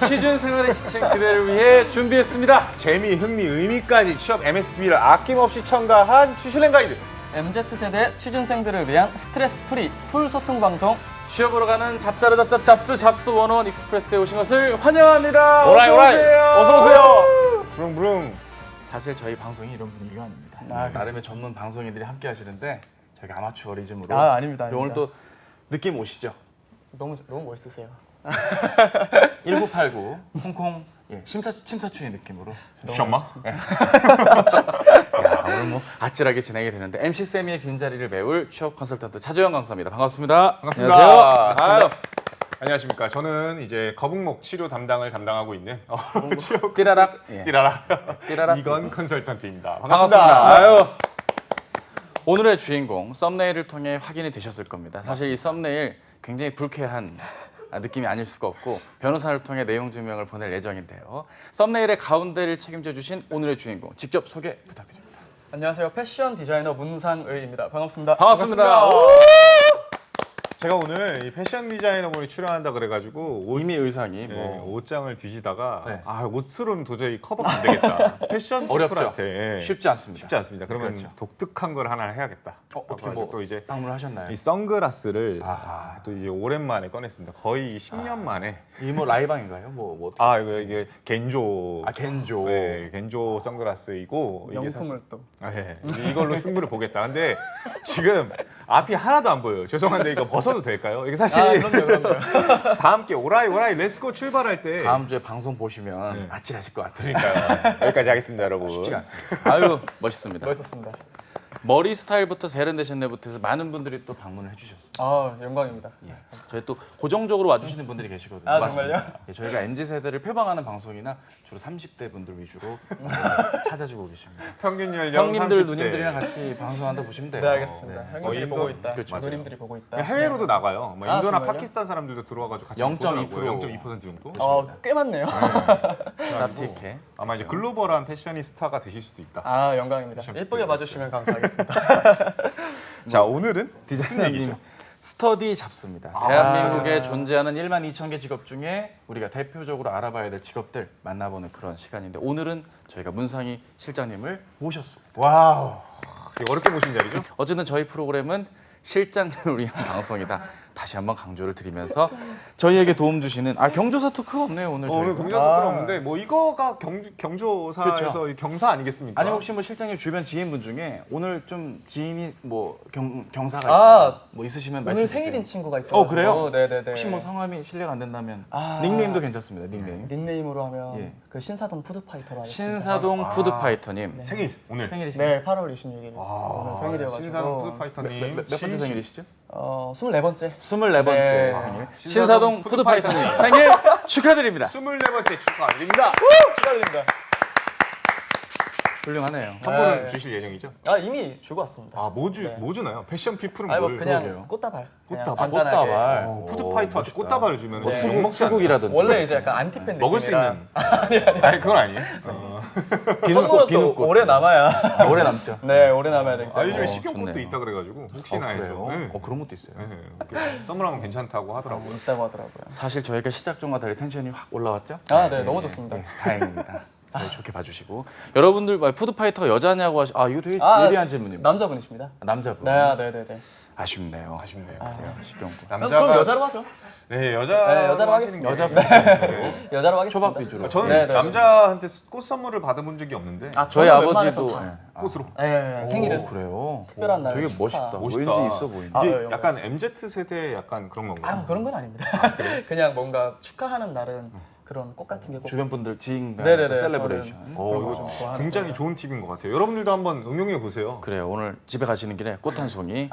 취준 생활에 지친 그대를 위해 준비했습니다. 재미, 흥미, 의미까지 취업 MSB를 아낌없이 첨가한 취준행 가이드. MZ세대 취준생들을 위한 스트레스 프리 풀 소통 방송. 취업으로 가는 잡자르 잡잡 잡스 원어원 익스프레스에 오신 것을 환영합니다. 오라이 어서 오라이. 오세요. 어서 오세요. 부릉부릉. 사실 저희 방송이 이런 분위기가 아닙니다. 아, 나름의 전문 방송인들이 함께 하시는데 저희가 아마추어리즘으로 아, 아닙니다. 오늘 또 느낌 오시죠? 너무 멋있으세요. 1989 홍콩 심사추의 느낌으로 셔마? 오늘 뭐 아찔하게 진행이 되는데 MC 세미의 빈자리를 메울 취업 컨설턴트 차재현 강사입니다. 반갑습니다. 반갑습니다. 안녕하세요. 반갑습니다. 안녕하십니까. 저는 이제 거북목 치료 담당을 담당하고 있는 취업 띠라락. 예. 띠라라 이건 컨설턴트입니다. 반갑습니다. 아유. 오늘의 주인공 썸네일을 통해 확인이 되셨을 겁니다. 사실 이 썸네일 굉장히 불쾌한 느낌이 아닐 수가 없고 변호사를 통해 내용 증명을 보낼 예정인데요. 썸네일의 가운데를 책임져 주신 오늘의 주인공 직접 소개 부탁드립니다. 안녕하세요. 패션 디자이너 문상의입니다. 반갑습니다. 반갑습니다. 제가 오늘 이 패션 디자이너분이 출연한다 그래가지고 이미 의상이 뭐 옷장을 뒤지다가 네. 옷으로는 도저히 커버가 안 되겠다. 패션 어렵죠. 피플한테 쉽지 않습니다. 쉽지 않습니다. 그러면 그렇죠. 독특한 걸 하나 해야겠다. 어떻게 뭐 또 이제 방문하셨나요? 이 선글라스를 아하. 또 이제 오랜만에 꺼냈습니다. 거의 10년 만에. 이 뭐 라이방인가요? 뭐 이게 겐조. 겐조. 네, 겐조 선글라스이고 이게 명품을 또. 이걸로 승부를 보겠다. 근데 지금 앞이 하나도 안 보여요. 죄송한데 이거 벗어도 될까요? 이게 사실 그럼요. 다 함께 오라이 렛츠고 출발할 때 다음 주에 방송 보시면 아찔하실 것 같아요. 그러니까요. 여기까지 하겠습니다, 여러분. 쉽지가 않습니다. 아유 멋있습니다. 멋있었습니다. 머리 스타일부터 세련되셨네부터 해서 많은 분들이 또 방문을 해주셨어요. 아, 영광입니다. 예. 저희 또 고정적으로 와주시는 분들이 계시거든요. 아, 정말요? 예, 저희가 MZ세대를 표방하는 방송이나 주로 30대 분들 위주로 찾아주고 계십니다. 평균 연령 형님들 30대. 누님들이랑 같이 방송한다 보시면 돼요. 네, 알겠습니다. 네. 형님들이 인도- 보고 있다. 그렇죠. 누님들이 보고 있다. 해외로도 나가요. 뭐 아, 인도나 정말요? 파키스탄 사람들도 들어와가지고 같이 0.2%. 보더라고요. 0.2% 정도. 꽤 많네요. 납틱해. 아마 이제 글로벌한 패셔니스타가 되실 수도 있다. 아, 영광입니다. 예쁘게 봐주시면 감사하겠습니다. 자, 오늘은 무슨 디자이너님 얘기죠? 스터디 잡습니다. 대한민국에 존재하는 1만 2천 개 직업 중에 우리가 대표적으로 알아봐야 될 직업들 만나보는 그런 시간인데 오늘은 저희가 문상희 실장님을 모셨습니다. 와우. 되게 어렵게 모신 자리죠? 어쨌든 저희 프로그램은 실장님을 위한 방송이다. 다시 한번 강조를 드리면서 저희에게 도움 주시는 경조사 토크가 없네요 오늘. 오늘 저희가. 경조사 끊었는데 뭐 이거가 경조사에서 그렇죠. 경사 아니겠습니까? 아니 혹시 뭐 실장님 주변 지인분 중에 오늘 좀 지인이 뭐 경사가 아, 있다 뭐 있으시면 오늘 말씀해 주세요. 생일인 친구가 있어요. 그래요? 네네네. 혹시 뭐 성함이 실례가 안 된다면 아. 닉네임도 괜찮습니다. 닉네임. 닉네임으로 하면 예. 그 신사동 푸드파이터로 하겠습니다. 신사동 푸드파이터님 생일 오늘. 생일이시죠? 네, 8월 26일. 오늘 생일이어가지고. 신사동 푸드파이터님. 몇 번째 생일이시죠? 24번째. 24번째 네. 생일. 신사동 신사동 푸드파이터님. 푸드파이터님 생일 축하드립니다. 24번째 축하드립니다. 축하드립니다. 훌륭하네요. 선물은 네. 주실 예정이죠? 이미 주고 왔습니다. 뭐 주나요? 패션 피플은 뭐 뭘? 그냥 그러게요. 꽃다발. 그냥 꽃다발. 간단하게. 꽃다발. 푸드파이터한테 꽃다발을 주면 뭐 못 먹지 않나요? 수국이라든지 원래 이제 약간 안티팬 먹을 수 느낌이라 있는. 아니 그건 아니에요. 선물은 또 비누꽃. 오래 남아야. 오래 남죠. 네, 오래 남아야 되기 때문에. 요즘에 식용꽃도 좋네요. 있다 그래가지고 혹시나 해서. 그래요? 그런 것도 있어요. 네, 이렇게 선물하면 괜찮다고 하더라고요. 있다고 하더라고요. 사실 저희가 시작 전과 달리 텐션이 확 올라왔죠? 네, 너무 좋습니다. 네, 다행입니다. 네, 좋게 봐주시고 여러분들 푸드파이터가 여자냐고 이거 되게 예리한 질문입니다. 남자분이십니다. 남자분. 네네네. 아쉽네요. 아쉽네요. 그래요. 식용꽃. 그럼 여자로 하죠. 네, 여자로 하겠습니다. 여자 여자로 하겠습니다. 초밥 위주로. 저는 네, 네. 남자한테 꽃 선물을 받아본 적이 없는데 저희 저는 웬만해서 아버지도 다. 꽃으로. 네, 생일은. 그래요. 특별한 날 되게 축하. 멋있다. 멋있다. 왠지 있어 보인다. 이게 영광. 약간 MZ 세대 약간 그런 건가요? 그런 건 아닙니다. 그냥 뭔가 축하하는 날은 그런 꽃 같은 게 꼭. 주변 분들 지인과 네네네, 셀레브레이션. 저는 이거 그런 거좀 좋아하는 굉장히 좋은 팁인 것 같아요. 여러분들도 한번 응용해 보세요. 그래요. 오늘 집에 가시는 길에 꽃 한 송이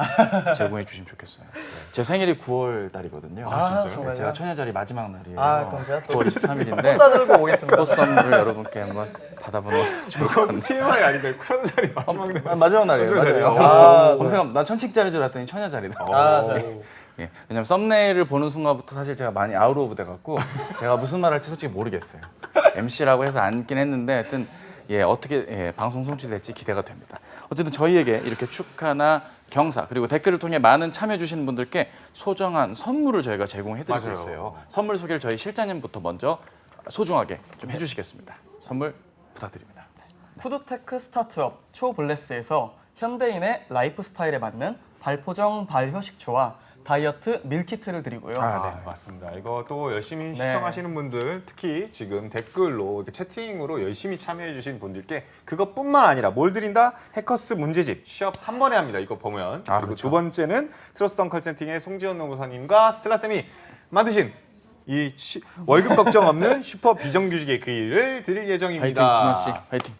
제공해 주시면 좋겠어요. 제 생일이 9월 달이거든요. 진짜요? 정말요? 제가 처녀자리 마지막 날이에요. 그럼 제가 또 9월 23일인데 꽃 사들고 오겠습니다. 꽃 선물을 여러분께 한번 받아보는 좋을 것 같네요. TMI 아닌데 천자리 마지막 날. 마지막 날이에요. 마지막 날이에요? 맞아요. 아, 검색하면 난 천칙자리인 줄 알았더니 처녀자리다. 예, 왜냐면 썸네일을 보는 순간부터 사실 제가 많이 아웃 오브 돼 갖고 제가 무슨 말 할지 솔직히 모르겠어요. MC라고 해서 앉긴 했는데 하여튼 어떻게 방송 송출될지 기대가 됩니다. 어쨌든 저희에게 이렇게 축하나 경사 그리고 댓글을 통해 많은 참여해 주신 분들께 소정한 선물을 저희가 제공해드리고 맞아요. 있어요. 선물 소개를 저희 실장님부터 먼저 소중하게 좀 해주시겠습니다. 선물 부탁드립니다. 푸드테크 스타트업 초블레스에서 현대인의 라이프 스타일에 맞는 발포정 발효식초와 다이어트 밀키트를 드리고요. 네, 맞습니다. 이거 또 열심히 시청하시는 분들, 특히 지금 댓글로 이렇게 채팅으로 열심히 참여해주신 분들께 그것뿐만 아니라 뭘 드린다? 해커스 문제집 시합 한 번에 합니다. 이거 보면. 그리고 그렇죠. 두 번째는 트러스트 컨설팅의 송지현 노무사님과 스텔라 쌤이 만드신 이 월급 걱정 없는 슈퍼 비정규직의 그 일을 드릴 파이팅 예정입니다. 진원 씨, 파이팅.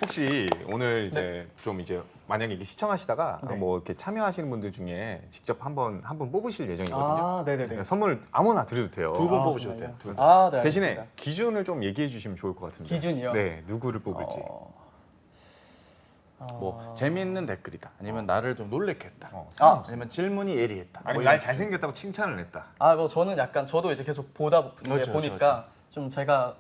혹시 오늘 이제 좀 이제 만약에 이게 시청하시다가 네. 뭐 이렇게 참여하시는 분들 중에 직접 한 분 뽑으실 예정이거든요. 아, 네네네. 선물 아무나 드려도 돼요. 두 분 아, 뽑으셔도 정말요? 돼요. 두 분. 아, 네. 대신에 알겠습니다. 기준을 좀 얘기해 주시면 좋을 것 같은데. 기준이요? 네, 누구를 뽑을지. 뭐 재미있는 댓글이다. 아니면 나를 좀 놀래게 했다. 상관없어요. 아니면 질문이 예리했다. 아니 뭐 날 이런. 잘생겼다고 칭찬을 했다. 뭐 저는 약간 저도 이제 계속 이제 그렇죠, 보니까 좀 제가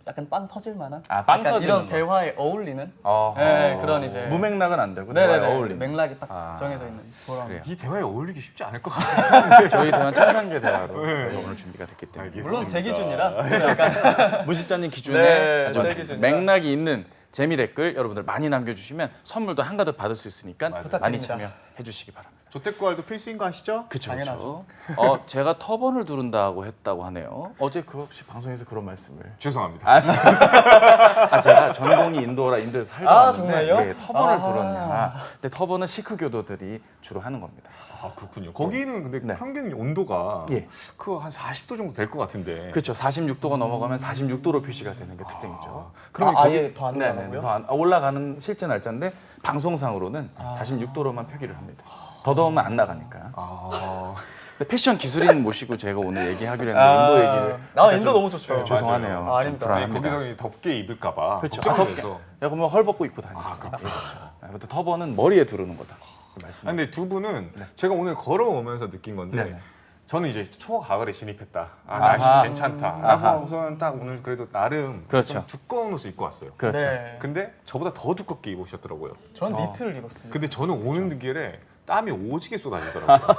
약간 빵 터질 만한 빵 약간 터지는 이런 거. 대화에 어울리는 어허. 네, 그런 이제 무맥락은 안 되고 대화에 네네네 어울리는. 맥락이 딱 아. 정해져 있는 그런 그래요. 이 대화에 어울리기 쉽지 않을 것 같아요. 저희 대한 천상계 대화로 저희가 오늘 준비가 됐기 때문에 알겠습니다. 물론 제 기준이라 저는 약간 무식자님 기준에 네, 아주 제 기준이라. 맥락이 있는 재미 댓글 여러분들 많이 남겨주시면 선물도 한가득 받을 수 있으니까 많이 부탁드립니다. 참여해 주시기 바랍니다. 조태구알도 필수인 거 아시죠? 그쵸, 당연하죠. 그쵸. 제가 터번을 두른다고 했다고 하네요. 어제 그 혹시 방송에서 그런 말씀을? 죄송합니다. 제가 전공이 인도라 인도에서 살다 아, 왔는데 정말요? 네, 터번을 아. 두렀냐. 근데 터번은 시크 교도들이 주로 하는 겁니다. 아 그렇군요. 거기는 근데 네. 평균 온도가 예. 그 한 40도 정도 될 것 같은데. 그렇죠. 46도가 넘어가면 46도로 표시가 되는 게 특징이죠. 그럼 아예 더 안 네네. 올라가고요? 그래서 올라가는 실제 날짜인데 방송상으로는 46도로만 표기를 합니다. 더 더우면 안 나가니까. 아, 근데 패션 기술인 모시고 제가 오늘 얘기하기로 했는데 인도 얘기를. 인도 너무 좋죠. 네, 죄송하네요. 맞아요. 아닙니다. 좀 아니, 불안합니다. 거기서 덥게 입을까봐 그렇죠. 걱정돼서. 야, 그러면 헐벗고 입고 다니죠. 그렇죠. 아무튼 터번은 머리에 두르는 거다. 그 말씀. 근데 두 분은 제가 오늘 걸어오면서 느낀 건데 네네. 저는 이제 초가을에 진입했다. 아하. 날씨 괜찮다. 아하. 라고 우선 딱 오늘 그래도 나름 그렇죠. 좀 두꺼운 옷을 입고 왔어요. 그렇죠. 네. 근데 저보다 더 두껍게 입으셨더라고요. 전 니트를 입었습니다. 근데 저는 오는 길에 땀이 오지게 쏟아지더라고요.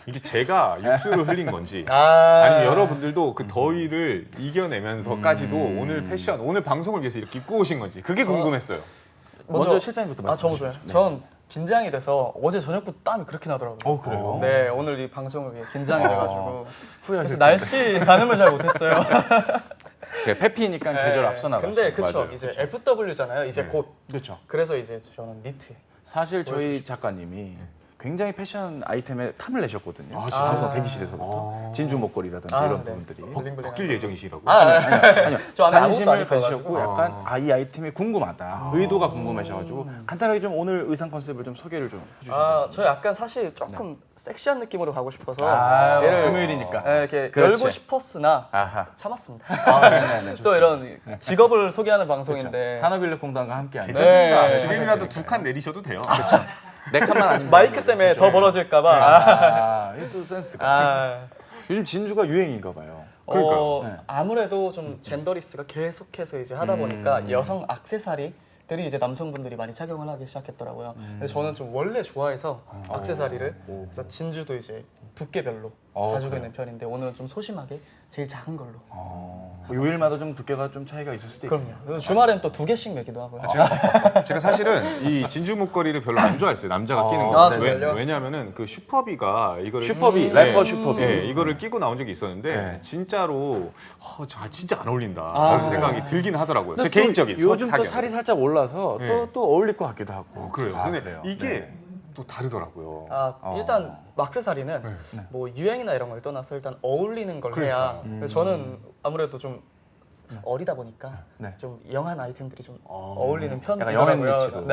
이게 제가 육수를 흘린 건지 아니면 여러분들도 그 더위를 이겨내면서까지도 오늘 패션, 오늘 방송을 위해서 이렇게 입고 오신 건지 그게 궁금했어요. 먼저 실장님부터 말씀해 저도 좋아요. 주시죠. 전 긴장이 돼서 어제 저녁부터 땀이 그렇게 나더라고요. 그래요? 네, 오늘 이 방송을 위해 긴장이 돼가지고 후회하실 그래서 날씨 반응을 잘 못했어요. 그래, 페피니까 계절 앞서 나가. 근데 그쵸 맞아요. 이제 FW잖아요. 이제 네. 곧 그렇죠. 그래서 이제 저는 니트. 사실 저희 작가님이 굉장히 패션 아이템에 탐을 내셨거든요. 아, 진짜요? 방송 대기실에서부터 진주 목걸이라든지 이런 네. 부분들이. 블링블링 벗길 예정이시라고? 아니요. 저 안에 아무것도 관심을 안 입어가지고. 가지셨고 약간 이 아이템이 궁금하다. 의도가 궁금하셔가지고 간단하게 좀 오늘 의상 컨셉을 좀 소개를 좀 해주시면. 저 약간 사실 조금 섹시한 느낌으로 가고 싶어서 얘를 금요일이니까. 이렇게 그렇지. 열고 싶었으나 아하. 참았습니다. 네네네. 또 이런 직업을 소개하는 방송인데 산업인력공단과 함께하는. 괜찮습니다. 네. 지금이라도 두 칸 내리셔도 돼요. 네 칸만 아니면 마이크 때문에 더 멀어질까봐. 이또 센스가. 요즘 진주가 유행인가 봐요. 그러니까요. 네. 아무래도 좀 젠더리스가 계속해서 이제 하다 보니까 여성 액세서리들이 이제 남성분들이 많이 착용을 하기 시작했더라고요. 근데 저는 좀 원래 좋아해서 액세서리를 그래서 진주도 이제 두께별로 가지고 있는 편인데 오늘은 좀 소심하게 제일 작은 걸로. 요일마다 좀 두께가 좀 차이가 있을 수도 있고. 그럼요. 주말엔 또 2개씩 매기도 하고요. 제가 사실은 이 진주 목걸이를 별로 안 좋아했어요. 남자가 끼는 아, 거. 정말요? 왜냐하면은 그 슈퍼비가 이거를 슈퍼비, 네, 래퍼 슈퍼비. 네, 이거를 끼고 나온 적이 있었는데 네. 진짜로 진짜 안 어울린다 라는 생각이 들긴 하더라고요. 제 근데 또 개인적인 요즘 또 사견. 살이 살짝 올라서 네. 또 어울릴 것 같기도 하고. 그래요. 근데 그래요? 이게 네. 또 다르더라고요. 일단 액세서리는 뭐 유행이나 이런 걸 떠나서 일단 어울리는 걸 해야. 그래서 저는 아무래도 좀 어리다 보니까 네. 좀 영한 아이템들이 좀 어울리는 약간 편이더라고요. 영앤 리치로.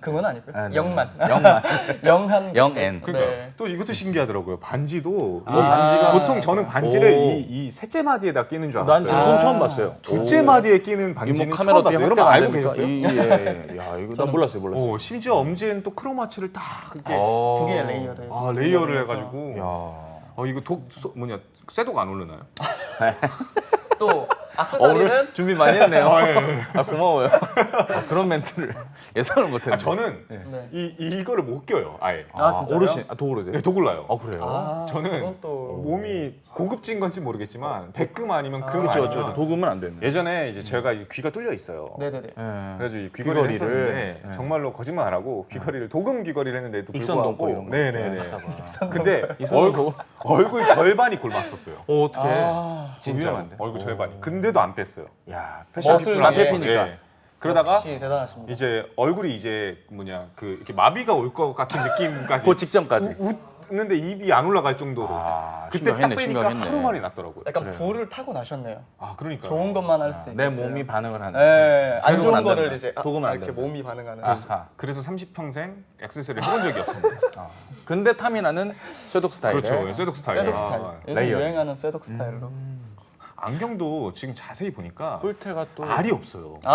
그건 아니고요. 아, 네. 영만. 영만. 영한. 영앤. 그러니까 네. 또 이것도 신기하더라고요. 반지도 반지가 보통 저는 반지를 오. 이 셋째 마디에다 끼는 줄 난 지금 알았어요. 처음 봤어요. 둘째 마디에 끼는 반지는 이모 처음 카메라 봤어요. 뒤에 여러분 알고 계셨어요? 예. 야, 이거 난 몰랐어요. 심지어 엄지에는 또 크로마치를 딱 이렇게 두 개의 레이어를. 레이어를 해서 해가지고 야. 이거 쇠독 안 오르나요? 또 액세서리는 준비 많이 했네요. 아, 고마워요. 그런 멘트를 예상을 못했는데. 저는 네. 이거를 못 껴요. 아예. 진짜요? 어르신, 도그러세요? 네, 도굴라요. 그래요? 저는 그건 또 몸이 고급진 건지 모르겠지만 백금 아니면 금 그렇죠, 아니면 그렇죠. 도금은 안 되는. 예전에 이제 제가 이 귀가 뚫려 있어요. 네네네. 그래서 이 귀걸이를 했었는데 네. 정말로 거짓말 안 하고 귀걸이를 도금 귀걸이를 했는데도 익선동포 불구하고 이런 거. 네네네. 하다가. 근데 익선동포. 얼굴 절반이 골맞었어요. 어떻게? 진짜 위험한데? 얼굴 절반이. 근데도 안 뺐어요. 야, 패션 멋을 피플하게. 위해. 피니까. 네. 그러다가 역시 대단하십니다. 이제 얼굴이 이제 그 이렇게 마비가 올 것 같은 느낌까지 그 직전까지. 웃는데 입이 안 올라갈 정도로 그때 딱 심각했네, 빼니까 심각했네. 하루 만에 났더라고요. 약간 그래요. 불을 타고 나셨네요. 아 그러니까 좋은 것만 할 수 있게. 내 몸이 반응을 하는. 네, 안 도금은 좋은 안 거를 된다. 이제 도금은 안 이렇게 된다. 몸이 반응하는. 아하. 그래서 30평생 액세서리를 해본 적이 없습니다. 근데 타미나는 쇠독 스타일. 그렇죠. 쇠독 스타일. 쇠독 스타일. 요즘 레이어. 유행하는 쇠독 스타일로. 안경도 지금 자세히 보니까 뿔테가 또. 알이 없어요. 네.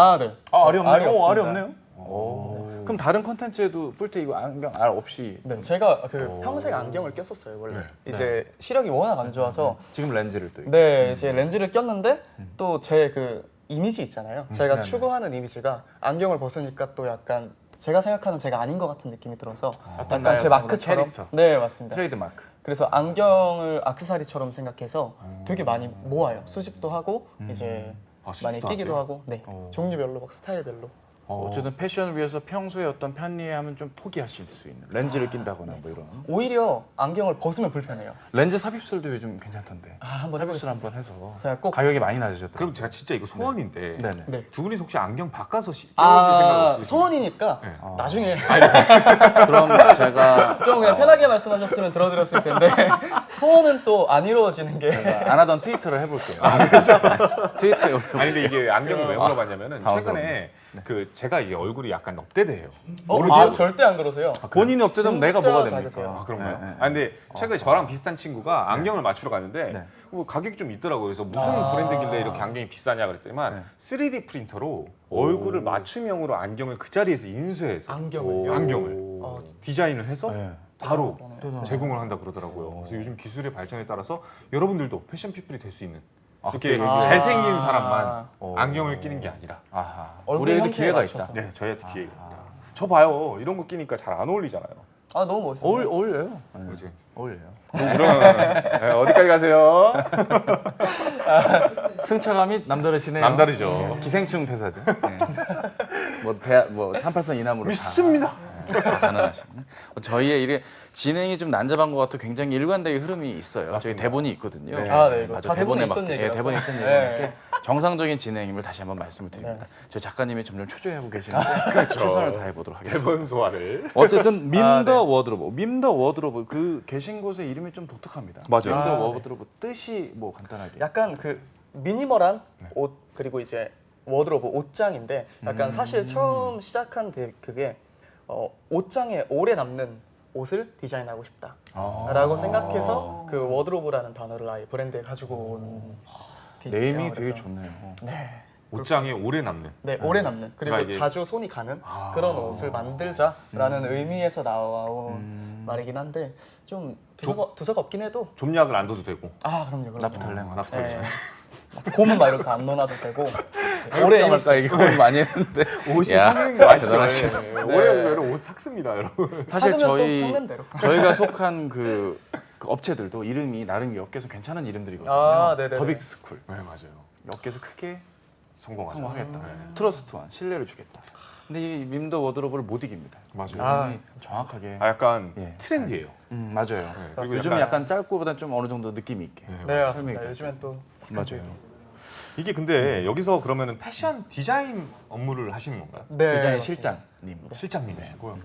알이 없네요. 알이 오, 알이 없습니다. 없네요. 오. 그럼 다른 컨텐츠에도 뿔테 이거 안경 알 없이 네, 제가 평생 안경을 꼈었어요 원래. 이제 시력이 워낙 안 좋아서 지금 렌즈를 또. 네 이제 렌즈를 꼈는데 또 제 그 이미지 있잖아요. 제가 네네. 추구하는 이미지가 안경을 벗으니까 또 약간 제가 생각하는 제가 아닌 것 같은 느낌이 들어서 어떤 약간 제 나의 마크처럼. 캐릭터. 네 맞습니다. 트레이드 마크. 그래서 안경을 액세서리처럼 생각해서 되게 많이 모아요. 수집도 하고 이제 수집도 많이 끼기도 하세요? 하고, 네 종류별로 막 스타일별로. 어쨌든 패션을 위해서 평소에 어떤 편리함은 좀 포기하실 수 있는 렌즈를 낀다거나 뭐 이런. 오히려 안경을 벗으면 불편해요. 렌즈 삽입술도 요즘 괜찮던데. 한번 삽입술 해보겠습니다. 한번 해서 제가 꼭 가격이 많이 낮아졌다. 그럼 제가 진짜 이거 소원인데 네네. 네. 두 분이서 혹시 안경 바꿔서 끼우실 생각 없으세요? 소원이니까 네. 나중에 그럼 제가 좀 그냥 편하게 말씀하셨으면 들어드렸을 텐데 소원은 또 안 이루어지는 게 안 하던 트위터를 해볼게요. 트위터에 올려. 아니 근데 이게 안경을 왜 물어봤냐면은 당황스럽네. 최근에 그 제가 이게 얼굴이 약간 넙대대해요. 절대 안 그러세요. 본인이 없대면 내가 진짜 뭐가 작으세요. 됩니까? 아 그런가요? 네, 네. 아 근데 최근에 저랑 비슷한 친구가 안경을 맞추러 갔는데 네. 뭐 가격이 좀 있더라고요. 그래서 무슨 브랜드길래 이렇게 안경이 비싸냐 그랬더니만 네. 3D 프린터로 얼굴을 맞춤형으로 안경을 그 자리에서 인쇄해서 안경을요? 안경을 디자인을 해서 네. 바로 제공을 한다 그러더라고요. 그래서 요즘 기술의 발전에 따라서 여러분들도 패션 피플이 될 수 있는 이렇게 갑자기. 잘생긴 사람만 안경을 끼는 게 아니라 아하. 얼굴 우리에도 형태에 기회가 맞춰서. 있다. 네 저희한테 기회가 있다. 저 봐요. 이런 거 끼니까 잘 안 어울리잖아요. 너무 멋있어요. 어울려요. 그렇지. 어울려요. 그럼 어디까지 가세요? 승차감이 남다르시네요. 남다르죠. 기생충 대사죠. 네. 뭐 38선 이남으로 믿습니다. 가능하신. 저희의 이게 진행이 좀 난잡한 것 같아 굉장히 일관되게 흐름이 있어요. 저희 대본이 있거든요. 네. 네, 이거 맞아, 다 대본에 있던 맞게, 얘기라서. 대본에 있던 네. 얘기인데 정상적인 진행임을 다시 한번 말씀을 드립니다. 저희 작가님이 점점 초조해하고 계시는데 그렇죠. 최선을 다해 보도록 하겠습니다. 대본 소화를. 어쨌든 밈더 워드로브, 밈더 워드로브 그 계신 곳의 이름이 좀 독특합니다. 맞아요. 밈더 네. 워드로브 뜻이 뭐 간단하게. 약간 그 미니멀한 옷 그리고 이제 워드로브 옷장인데 약간 사실 처음 시작한 그게 옷장에 오래 남는 옷을 디자인하고 싶다라고 생각해서 그 워드로브라는 단어를 아예 브랜드에 가지고 온 케이스예요. 네임이 되게 그래서. 좋네요. 네. 옷장에 오래 남는. 네, 오래 남는 그리고 그러니까 이게- 자주 손이 가는 그런 옷을 만들자라는 의미에서 나온 말이긴 한데 좀 두서가 없긴 해도 좀약을 안 둬도 되고. 그럼요. 나프탈렌. 나프탈렌. 네. 곰은 막 이렇게 안 넣어놔도 되고 오래 말까 이거 많이 했는데 옷이 야, 삭는 거 아시죠? 대단하시네. 네. 오래 오면 옷 삭습니다, 여러분. 사실 삭으면 또 삭는 대로. 저희가 속한 그 업체들도 이름이 나름 엮여서 괜찮은 이름들이거든요. 네네네. 더빅스쿨 네, 맞아요. 엮여서 크게 성공하죠. 성공하겠다. 네. 트러스트원 신뢰를 주겠다. 근데 이 밈더 워드로브를 못 이깁니다. 맞아요. 이름이 정확하게. 약간 예. 트렌디예요. 맞아요. 네, 그리고 요즘 약간 짧고보단 좀 어느 정도 느낌이 있게. 네, 네, 맞습니다. 설명이 요즘엔 또 맞아요. 이게 근데 여기서 그러면은 패션 디자인 업무를 하시는 건가요? 네, 디자인 맞습니다. 실장님. 실장님이시고요.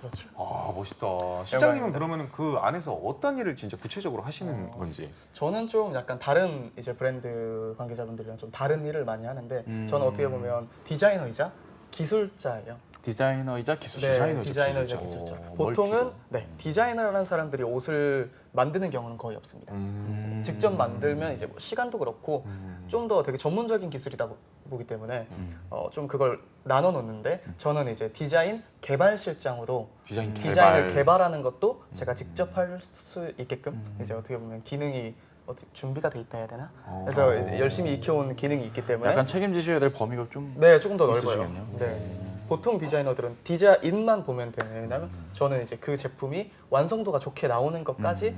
그렇죠. 아 멋있다. 실장님은 영광입니다. 그러면은 그 안에서 어떤 일을 진짜 구체적으로 하시는 건지. 저는 좀 약간 다른 이제 브랜드 관계자분들이랑 좀 다른 일을 많이 하는데 저는 어떻게 보면 디자이너이자 기술자예요. 디자이너이자 기술자. 네, 디자이너이자 기술자. 보통은 디자이너라는 사람들이 옷을 만드는 경우는 거의 없습니다. 직접 만들면 이제 뭐 시간도 그렇고 좀 더 되게 전문적인 기술이다 보기 때문에 좀 그걸 나눠 놓는데 저는 이제 디자인 개발 실장으로 디자인 디자인을 개발하는 것도 제가 직접 할 수 있게끔 이제 어떻게 보면 기능이 어떻게 준비가 돼 있다 해야 되나? 그래서 이제 열심히 익혀온 기능이 있기 때문에 약간 책임지셔야 될 범위가 좀 네, 조금 더 넓어요. 있으시겠네요. 네. 보통 디자이너들은 디자인만 보면 돼요. 왜냐면 저는 이제 그 제품이 완성도가 좋게 나오는 것까지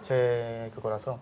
제 그거라서.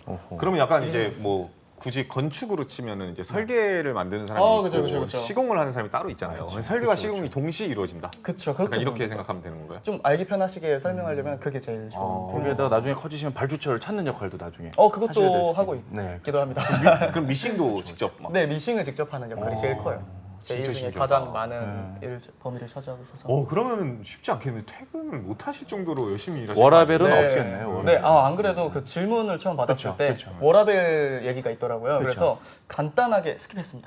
어허. 그러면 약간 이제 뭐 굳이 건축으로 치면은 이제 설계를 만드는 사람이 어, 있고 그죠, 그죠, 그죠. 시공을 하는 사람이 따로 있잖아요. 설계와 시공이 동시에 이루어진다. 그쵸, 약간 그렇게 이렇게 보면 생각하면 되는 건가요? 좀 알기 편하시게 설명하려면 그게 제일 좋은. 거기에다가 나중에 커지시면 발주처를 찾는 역할도 나중에 하셔야 될 그것도 수도 하고 있고. 네. 있기도 합니다. 그럼 미싱도 직접 막. 네, 미싱을 직접 하는 역할이 제일 커요. 제 일 진짜 중에 신기하다. 가장 많은 범위를 차지하고 있어서. 그러면은 쉽지 않겠는데 퇴근을 못 하실 정도로 열심히 일하시는 워라벨은 거 아니에요? 없겠네요. 워라벨. 네, 안 그래도 그 질문을 처음 받았을 그쵸, 때 그쵸. 워라벨 얘기가 있더라고요. 그쵸. 그래서 간단하게 스킵했습니다.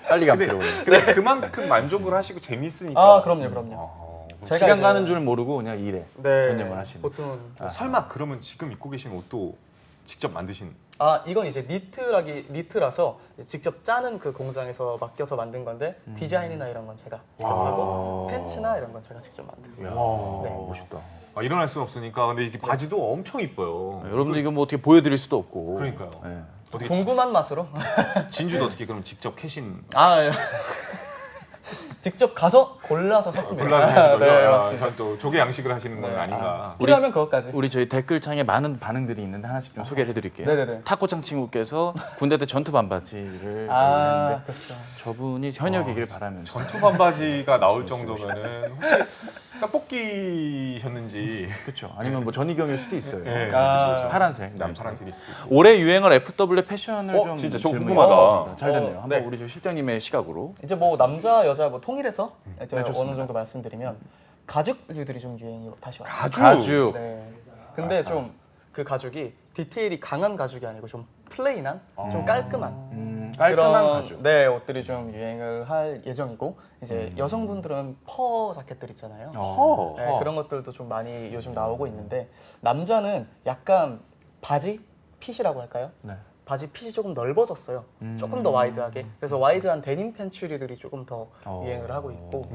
빨리 근데, 감기로 오네요. 근데 그만큼 만족을 하시고 재밌으니까. 그럼요. 제가 시간 이제- 가는 줄 모르고 그냥 일에 네, 전념을 하시는. 보통 설마 그러면 지금 입고 계신 옷도 직접 만드신? 이건 이제 니트라서 직접 짜는 그 공장에서 맡겨서 만든 건데 디자인이나 이런 건 제가 직접 하고 팬츠나 이런 건 제가 직접 만들고. 이야, 네. 멋있다. 일어날 수는 없으니까. 근데 이게 바지도 엄청 이뻐요. 여러분들 이거 뭐 어떻게 보여드릴 수도 없고. 그러니까요. 네. 어떻게 궁금한 맛으로 진주도 어떻게 그럼 직접 캐신 예. 직접 가서 골라서 샀습니다. 골라서 하신 거죠? 네, 맞습니다. 또 조개 양식을 하시는 건 네. 아닌가. 필요하면 그것까지. 우리 저희 댓글창에 많은 반응들이 있는데 하나씩 좀 소개를 해드릴게요. 네네네. 타코짱 친구께서 군대 때 전투 반바지를 입는데 그렇죠. 저분이 현역이길 바라면서 전투 반바지가 나올 정도면은 혹시 떡볶이셨는지. 그렇죠. 아니면 뭐 전이경일 수도 있어요. 네, 그렇죠. 파란색 네, 남색. 파란색일 수도 있고. 올해 유행할 FW 패션을 어, 좀 진짜 저 질문이 궁금하다. 있습니다. 잘 됐네요. 한번 네. 우리 저 실장님의 시각으로. 이제 뭐 남자 여자 뭐 통일해서 이제 좋습니다. 어느 정도 말씀드리면 가죽류들이 좀 유행이 다시 왔어요. 가죽. 네. 근데 좀 그 가죽이 디테일이 강한 가죽이 아니고 좀 플레인한, 좀 깔끔한 깔끔한 그런, 가죽. 네, 옷들이 좀 유행을 할 예정이고 이제 여성분들은 퍼 자켓들 있잖아요. 허. 네, 그런 것들도 좀 많이 요즘 나오고 있는데 남자는 약간 바지 핏이라고 할까요? 네. 바지 핏이 조금 넓어졌어요. 조금 더 와이드하게. 그래서 와이드한 데님 팬츠류들이 조금 더 유행을 하고 있고.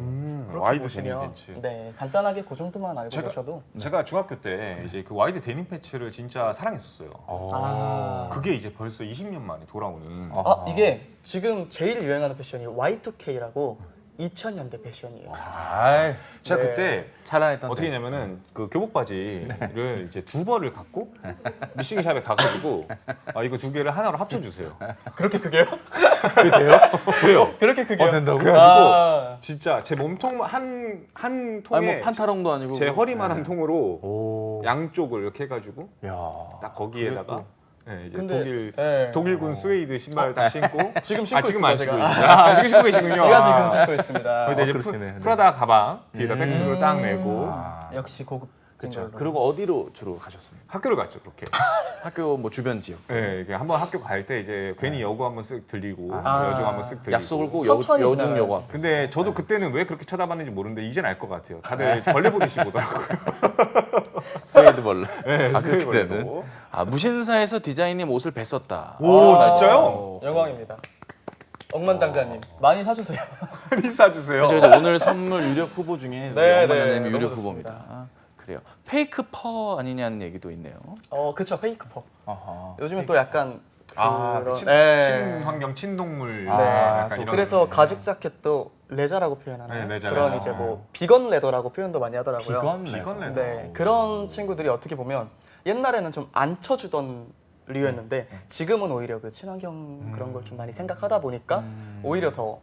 그렇게 와이드 보시면, 데님 팬츠. 네, 간단하게 그 정도만 알고 계셔도. 제가 중학교 때 이제 그 와이드 데님 팬츠를 진짜 사랑했었어요. 그게 이제 벌써 20년 만에 돌아오는. 이게 지금 제일 유행하는 패션이 Y2K라고 2000년대 패션이에요. 아이, 제가 네. 그때 차단했던 어떻게 했냐면은 그 교복 바지를 이제 두 벌을 갖고 미싱샵에 가가지고 이거 두 개를 하나로 합쳐주세요. 그렇게 크게요? 돼요. 그렇게 크게요? 된다고? 그래가지고 진짜 제 몸통 한 아니 통에 뭐 판타롱도 아니고 제 허리만한 통으로 오. 양쪽을 이렇게 해가지고 야. 딱 거기에다가 네, 이제 근데, 네. 독일군 스웨이드 신발 딱 신고 지금 신고 지금 안 신고 있습니다, 있어요. 지금 신고 계시군요. 제가 지금 신고 있습니다. 근데 이제 그러시네. 프라다 가방 뒤에다 백으로 딱 메고 역시 고급진 그렇죠. 걸로. 그리고 어디로 주로 가셨습니까? 학교를 갔죠 그렇게. 학교 뭐 주변 지역. 네, 이렇게 한번 학교 갈 때 이제 괜히 여고 한번 쓱 들리고 아. 여중 한번 쓱 들리고. 약속을 꼭 천천히 여중 지나가야지. 여고 앞. 근데 저도 그때는 왜 그렇게 쳐다봤는지 모르는데 이젠 알 것 같아요. 다들 벌레 보듯이 보더라고요. 스웨이드 벌레. 네, 아 스웨이드 그때는. 벌레고. 무신사에서 디자인님 옷을 뵀었다. 오, 진짜요? 영광입니다. 억만장자님 많이 사주세요. 많이 사주세요. 그래서 오늘 선물 유력 후보 중에 네, 엄마님 네, 유력 너무 후보입니다. 그래요. 페이크 퍼 아니냐는 얘기도 있네요. 그쵸, 페이크 퍼. 아하. 요즘은 또 약간 그런- 친환경 친동물 아, 약간 또 이런. 그래서 가죽 자켓도 레자라고 표현하나요? 네, 레자. 그런 이제 뭐 비건 레더라고 표현도 많이 하더라고요. 비건 레더. 네, 그런 친구들이 어떻게 보면 옛날에는 좀 안 쳐주던 류였는데 지금은 오히려 그 친환경 그런 걸 좀 많이 생각하다 보니까 오히려 더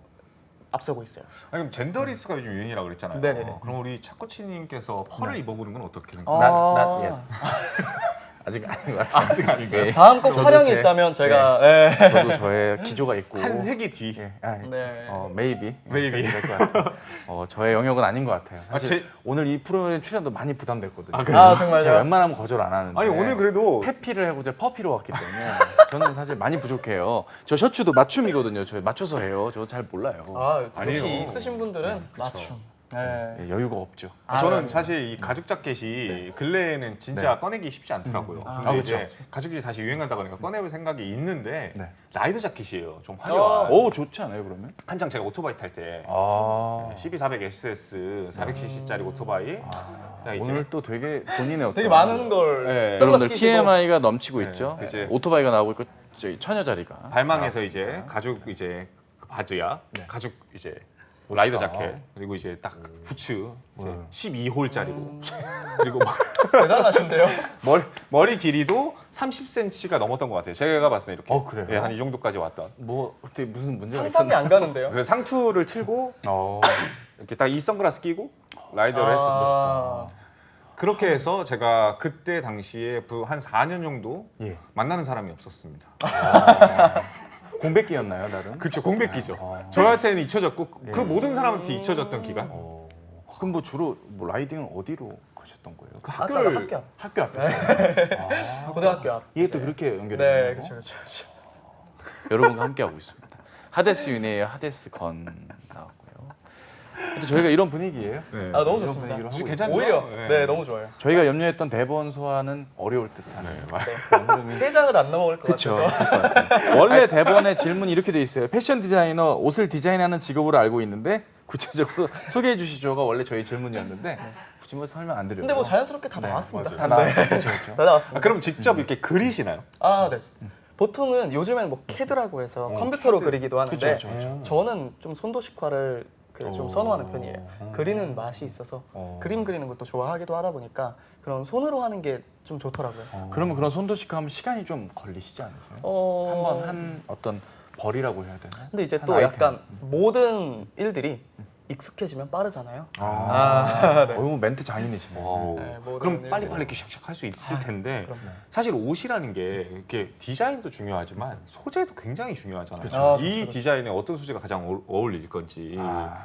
앞서고 있어요. 아니, 그럼 젠더리스가 요즘 유행이라고 그랬잖아요. 네네네. 그럼 우리 차코치님께서 펄을 입어보는 건 어떻게 아. 생각하세요? not yet. 아직 아닌 것 같아요. 아직 아닌가요? 네. 다음 꼭 저도 촬영이 제- 있다면 제가 네. 저도 저의 기조가 있고 한 세기 뒤. 예, 네. maybe Maybe. 그럴 것 같아요. 저의 영역은 아닌 것 같아요. 사실 제- 오늘 이 프로그램 출연도 많이 부담됐거든요. 아, 정말요? 제가 웬만하면 거절 안 하는데 아니 오늘 그래도 페피를 하고 이제 퍼피로 왔기 때문에 저는 사실 많이 부족해요. 저 셔츠도 맞춤이거든요. 저 맞춰서 해요. 저 잘 몰라요. 아니에요. 역시 있으신 분들은 맞춤. 네. 예, 여유가 없죠. 저는 사실 이 가죽 자켓이 근래에는 진짜 꺼내기 쉽지 않더라고요. 근데 아, 이제 그렇죠. 가죽이 다시 유행한다 그러니까 꺼내볼 생각이 있는데 네. 라이드 자켓이에요. 좀 화려한. 오 좋지 않아요 그러면? 한창 제가 오토바이 탈 때 아 12400 SS 400cc짜리 오토바이 자, 이제 오늘 또 되게 본인의 어떤 되게 많은 걸 네. 썰러 여러분들 끼시고. TMI가 넘치고 네, 있죠. 이제 오토바이가 나오고 있고 저희 처녀 자리가 발망에서 이제 가죽 이제 그 바지야, 가죽 이제 라이더 자켓, 그리고 이제 딱 부츠 이제 12홀짜리고 그리고 대단하신데요. 머리 길이도 30cm가 넘었던 것 같아요. 제가 봤을 때 이렇게. 그래요? 예, 한 이 정도까지 왔던. 뭐 그때 무슨 문제가 상상이 있었나? 안 가는데요. 그래서 상투를 틀고 이렇게 딱 이 선글라스 끼고 라이더를 했었고 아, 그렇게 해서 제가 그때 당시에 한 4년 정도 예. 만나는 사람이 없었습니다. 공백기였나요, 나름? 그쵸, 공백기죠. 저한테는 잊혀졌고 그 모든 사람한테 잊혀졌던 기간. 그럼 뭐 주로 뭐 라이딩은 어디로 가셨던 거예요? 그 아까 학교를 학교 앞. 학교 앞에서. 고등학교 앞. 이게 또 그렇게 연결이 네, 되는 그렇죠, 거고? 그렇죠. 여러분과 함께하고 있습니다. 하데스 윤이에요. 하데스 건 나왔고요. 근데 저희가 이런 분위기예요. 네. 아 너무 이런 좋습니다. 분위기로 하고 괜찮죠? 오히려 네. 네 너무 좋아요. 저희가 염려했던 대본 소화는 어려울 듯한. 네, 세 장을 안 넘어갈 것 그렇죠. 같아서. 원래 대본에 질문이 이렇게 돼 있어요. 패션 디자이너, 옷을 디자인하는 직업으로 알고 있는데 구체적으로 소개해 주시죠가 원래 저희 질문이었는데 굳이 뭐 설명 안 드려요. 근데 뭐 자연스럽게 다 나왔습니다. 다 나왔죠. 그렇죠. 다 나왔습니다. 아, 그럼 직접 이렇게 그리시나요? 아, 네. 보통은 요즘에는 뭐 캐드라고 해서 컴퓨터로 그리기도 하는데 그쵸, 그쵸. 저는 좀 손도식화를 좀 선호하는 편이에요. 그리는 맛이 있어서 그림 그리는 것도 좋아하기도 하다 보니까 그런 손으로 하는 게 좀 좋더라고요. 그러면 그런 손도식하면 시간이 좀 걸리시지 않으세요? 한번 한 어떤 벌이라고 해야 되나? 근데 이제 한 또 아이템. 약간 모든 일들이 익숙해지면 빠르잖아요. 멘트 장인이시네. 네, 모든 그럼 일들이. 빨리빨리 이렇게 샥샥 할 수 있을 텐데 그럼요. 사실 옷이라는 게 이렇게 디자인도 중요하지만 소재도 굉장히 중요하잖아요. 그쵸. 이 그쵸. 디자인에 어떤 소재가 가장 어울릴 건지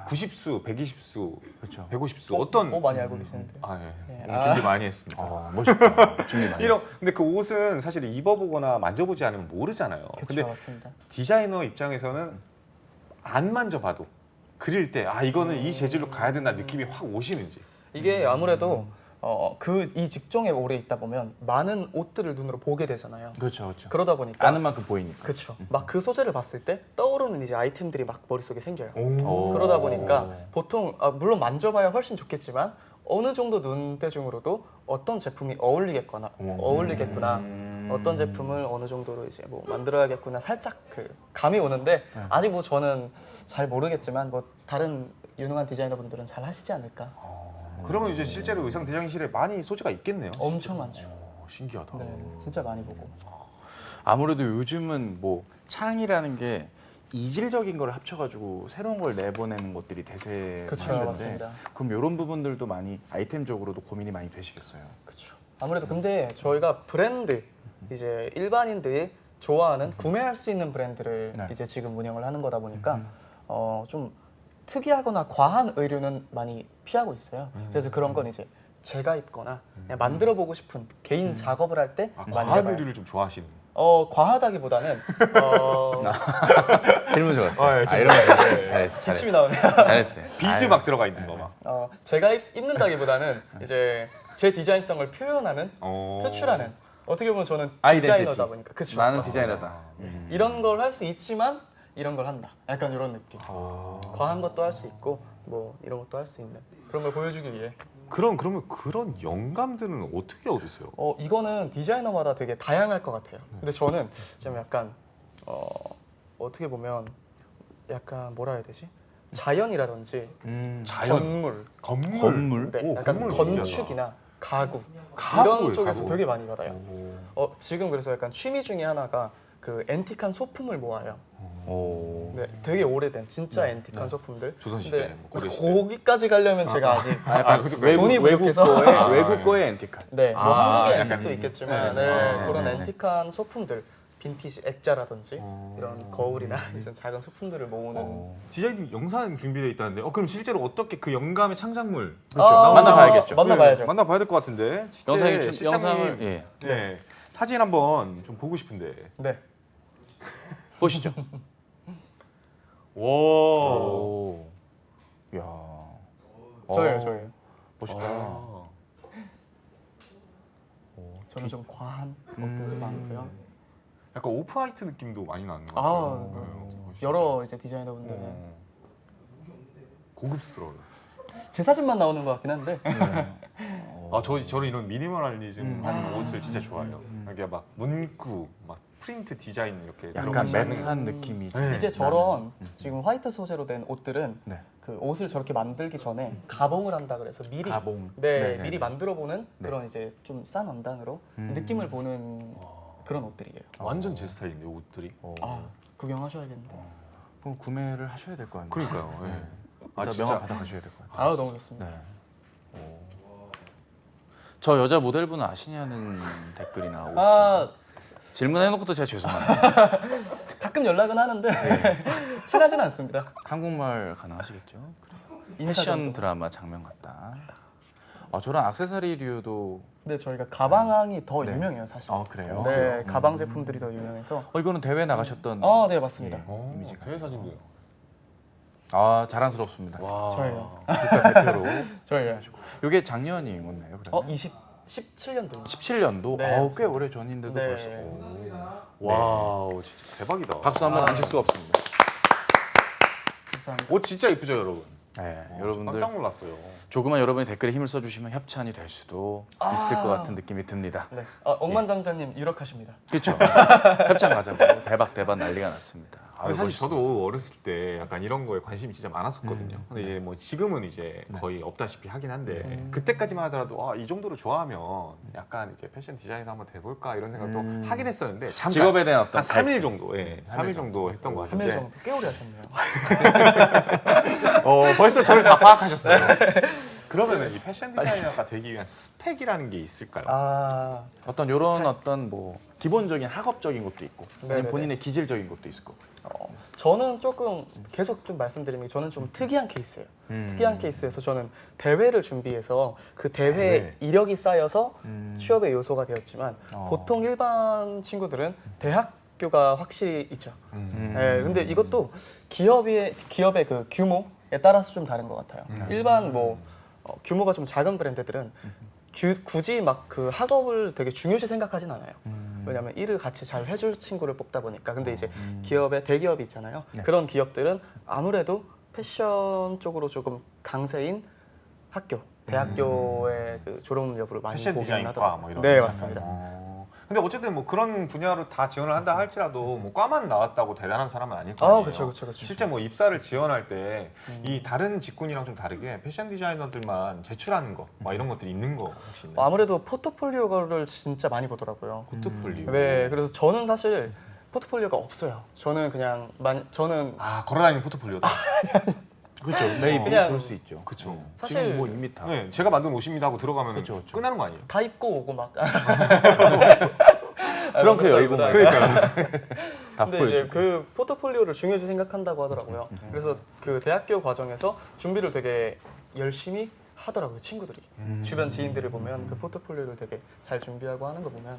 90수, 120수, 그렇죠. 150수 어떤 많이 알고 계시는데. 아, 예. 네. 오늘 준비 많이 했습니다. 멋있다. 준비 많이. 근데 그 옷은 사실 입어보거나 만져보지 않으면 모르잖아요. 그렇죠, 근데 맞습니다. 디자이너 입장에서는 안 만져봐도 그릴 때 아 이거는 이 재질로 가야 된다 느낌이 확 오시는지. 이게 아무래도 이 직종에 오래 있다 보면 많은 옷들을 눈으로 보게 되잖아요. 그렇죠, 그렇죠. 그러다 보니까 아는 만큼 보이니까. 그렇죠. 막 그 소재를 봤을 때 떠오르는 이제 아이템들이 막 머릿속에 생겨요. 오. 그러다 보니까 보통 물론 만져봐야 훨씬 좋겠지만 어느 정도 눈대중으로도 어떤 제품이 어울리겠구나, 어떤 제품을 어느 정도로 이제 뭐 만들어야겠구나 살짝 그 감이 오는데 아직 뭐 저는 잘 모르겠지만 뭐 다른 유능한 디자이너분들은 잘 하시지 않을까. 그러면 이제 실제로 의상 디자인실에 많이 소재가 있겠네요. 엄청 많죠. 신기하다. 네, 진짜 많이 보고. 아무래도 요즘은 뭐 창이라는 게 이질적인 걸 합쳐가지고 새로운 걸 내보내는 것들이 대세 그쵸, 맞는데 맞습니다. 그럼 이런 부분들도 많이 아이템적으로도 고민이 많이 되시겠어요. 그렇죠. 아무래도 근데 저희가 브랜드 이제 일반인들이 좋아하는 구매할 수 있는 브랜드를 네. 이제 지금 운영을 하는 거다 보니까 좀 특이하거나 과한 의류는 많이 피하고 있어요. 그래서 그런 건 이제 제가 입거나 그냥 만들어 보고 싶은 개인 작업을 할 때 아, 많이 과한 해봐요. 의류를 좀 좋아하시는. 과하다기보다는 질문 좋았어요. 아, 예, 이런 거 잘했어. 기침이 나오네요. 잘했어요. 비즈 막 들어가 있는 거 막. 제가 입는다기보다는 이제 제 디자인성을 표현하는 표출하는 어떻게 보면 저는 아이덴티티. 디자이너다 보니까 그쵸. 나는 맞습니다. 디자이너다. 이런 걸 할 수 있지만 이런 걸 한다. 약간 이런 느낌. 과한 것도 할 수 있고 뭐 이런 것도 할 수 있는 그런 걸 보여주기 위해. 그러면 그런 영감들은 어떻게 얻으세요? 이거는 디자이너마다 되게 다양할 것 같아요. 근데 저는 좀 약간 어떻게 보면 약간 뭐라 해야 되지? 자연이라든지 자연. 건물, 건물? 네, 오, 약간 건물 건축이나 가구 가구예요, 이런 쪽에서 가구. 되게 많이 받아요. 지금 그래서 약간 취미 중에 하나가 그 앤틱한 소품을 모아요. 오. 네, 되게 오래된 진짜 앤틱한 소품들. 조선시대, 근데 뭐 고려시대. 거기까지 가려면 제가 아직 돈이 외국 부족해서. 거에 외국 거에 앤틱한. 네, 뭐 한국의 약간, 앤틱도 있겠지만 네, 그런 네. 앤틱한 소품들, 빈티지 액자라든지 이런 거울이나 이런 작은 소품들을 모으는. 디자인 영상 준비되어 있다는데 그럼 실제로 어떻게 그 영감의 창작물 만나봐야겠죠. 만나봐야죠. 만나봐야 될 것 같은데 영상을 예. 네. 사진 한번 좀 보고 싶은데 네. 보시죠. 와 오. 야. 저예요. 멋있다. 저는 좀 과한 것들도 많고요. 약간 오프화이트 느낌도 많이 나는 것 아, 같아요. 여러 이제 디자이너분들은 고급스러워요. 제 사진만 나오는 것 같긴 한데 저는 이런 미니멀리즘한 옷을 진짜 좋아해요. 이게 막 문구, 막 프린트 디자인 이렇게 약간 들어가지 않는 매트한 느낌이. 네. 이제 저런 지금 화이트 소재로 된 옷들은 네. 그 옷을 저렇게 만들기 전에 가봉을 한다 그래서 미리 가봉. 네, 네네네. 미리 만들어 보는 네. 그런 이제 좀 싼 원단으로 느낌을 보는 그런 옷들이에요. 완전 제 스타일인데 옷들이. 아, 구경하셔야겠는데. 그럼 구매를 하셔야 될 거 아니에요? 그러니까요. 네. 아, 진짜. 명함 받아가셔야 될 거 같아요. 아, 너무 좋습니다. 네. 저 여자 모델분 아시냐는 댓글이 나오고 있습니다. 아, 질문해놓고도 제가 죄송합니다. 가끔 연락은 하는데 네. 친하진 않습니다. 한국말 가능하시겠죠? 인사 패션 정도. 드라마 장면 같다. 저런 액세서리류도 근데 저희가 가방이 더 네. 유명해요, 사실. 그래요? 네, 가방 제품들이 더 유명해서. 이거는 대회 나가셨던 네, 맞습니다. 이미지가. 대회 사진도요. 자랑스럽습니다. 와. 저예요. 국가 대표로. 저예요. 이게 작년이 었나요? 그러면? 17년도입니다. 17년도? 네, 꽤 오래 전인데도 네. 벌써. 와우, 진짜 대박이다. 박수 한번 안 칠 수가 없습니다. 감사합니다. 옷 진짜 이쁘죠, 여러분. 네, 저 여러분들 깜짝 놀랐어요. 조금만 여러분이 댓글에 힘을 써주시면 협찬이 될 수도 있을 것 같은 느낌이 듭니다. 네. 억만장자님 유력하십니다. 그렇죠. 협찬 가자고 대박 난리가 났습니다. 근데 사실 멋있습니다. 저도 어렸을 때 약간 이런 거에 관심이 진짜 많았었거든요. 근데 이제 뭐 지금은 이제 거의 없다시피 하긴 한데 그때까지만 하더라도 이 정도로 좋아하면 약간 이제 패션 디자이너 한번 돼볼까 이런 생각도 하긴 했었는데 잠깐 직업에 대한 어떤 한 3일 갈증. 정도, 3일 정도 했던 것 3일 같은데 정도 꽤 오래 하셨네요. 벌써 저를 다 파악하셨어요. 그러면은 이 패션 디자이너가 되기 위한 스펙이라는 게 있을까요? 어떤 이런 어떤 뭐 기본적인 학업적인 것도 있고 아니면 네네네. 본인의 기질적인 것도 있을 거고. 저는 조금 계속 좀 말씀드리면 저는 좀 특이한 케이스예요. 음. 특이한 케이스에서 저는 대회를 준비해서 그 대회 대회. 이력이 쌓여서 취업의 요소가 되었지만 어. 보통 일반 친구들은 대학교가 확실히 있죠. 네, 근데 이것도 기업의 그 규모에 따라서 좀 다른 것 같아요. 일반 뭐 규모가 좀 작은 브랜드들은 굳이 막 그 학업을 되게 중요시 생각하진 않아요. 왜냐하면 일을 같이 잘 해줄 친구를 뽑다 보니까. 근데 이제 기업의 대기업이 있잖아요. 네. 그런 기업들은 아무래도 패션 쪽으로 조금 강세인 학교, 대학교의 그 졸업 여부를 많이 패션 보긴 디자인과 하더라고요. 뭐 이런 네, 거. 맞습니다. 근데 어쨌든 뭐 그런 분야로 다 지원을 한다 할지라도 뭐 과만 나왔다고 대단한 사람은 아닐 거 아니에요. 그렇죠. 실제 뭐 입사를 지원할 때 이 다른 직군이랑 좀 다르게 패션 디자이너들만 제출하는 거, 막 이런 것들이 있는 거 혹시 있나요? 아무래도 포트폴리오를 진짜 많이 보더라고요. 포트폴리오. 네, 그래서 저는 사실 포트폴리오가 없어요. 저는 그냥 저는 걸어다니는 포트폴리오다. 그렇죠. 메이비 그냥- 그럴 수 있죠. 그쵸. 사실- 지금 뭐 이미 다. 네, 제가 만든 옷입니다 하고 들어가면 그쵸. 끝나는 거 아니에요? 다 입고 오고 막 트렁크 열고 막 다 근데 이제 보여주고. 그 포트폴리오를 중요시 생각한다고 하더라고요. 그래서 그 대학교 과정에서 준비를 되게 열심히 하더라고요, 친구들이. 주변 지인들을 보면 그 포트폴리오를 되게 잘 준비하고 하는 거 보면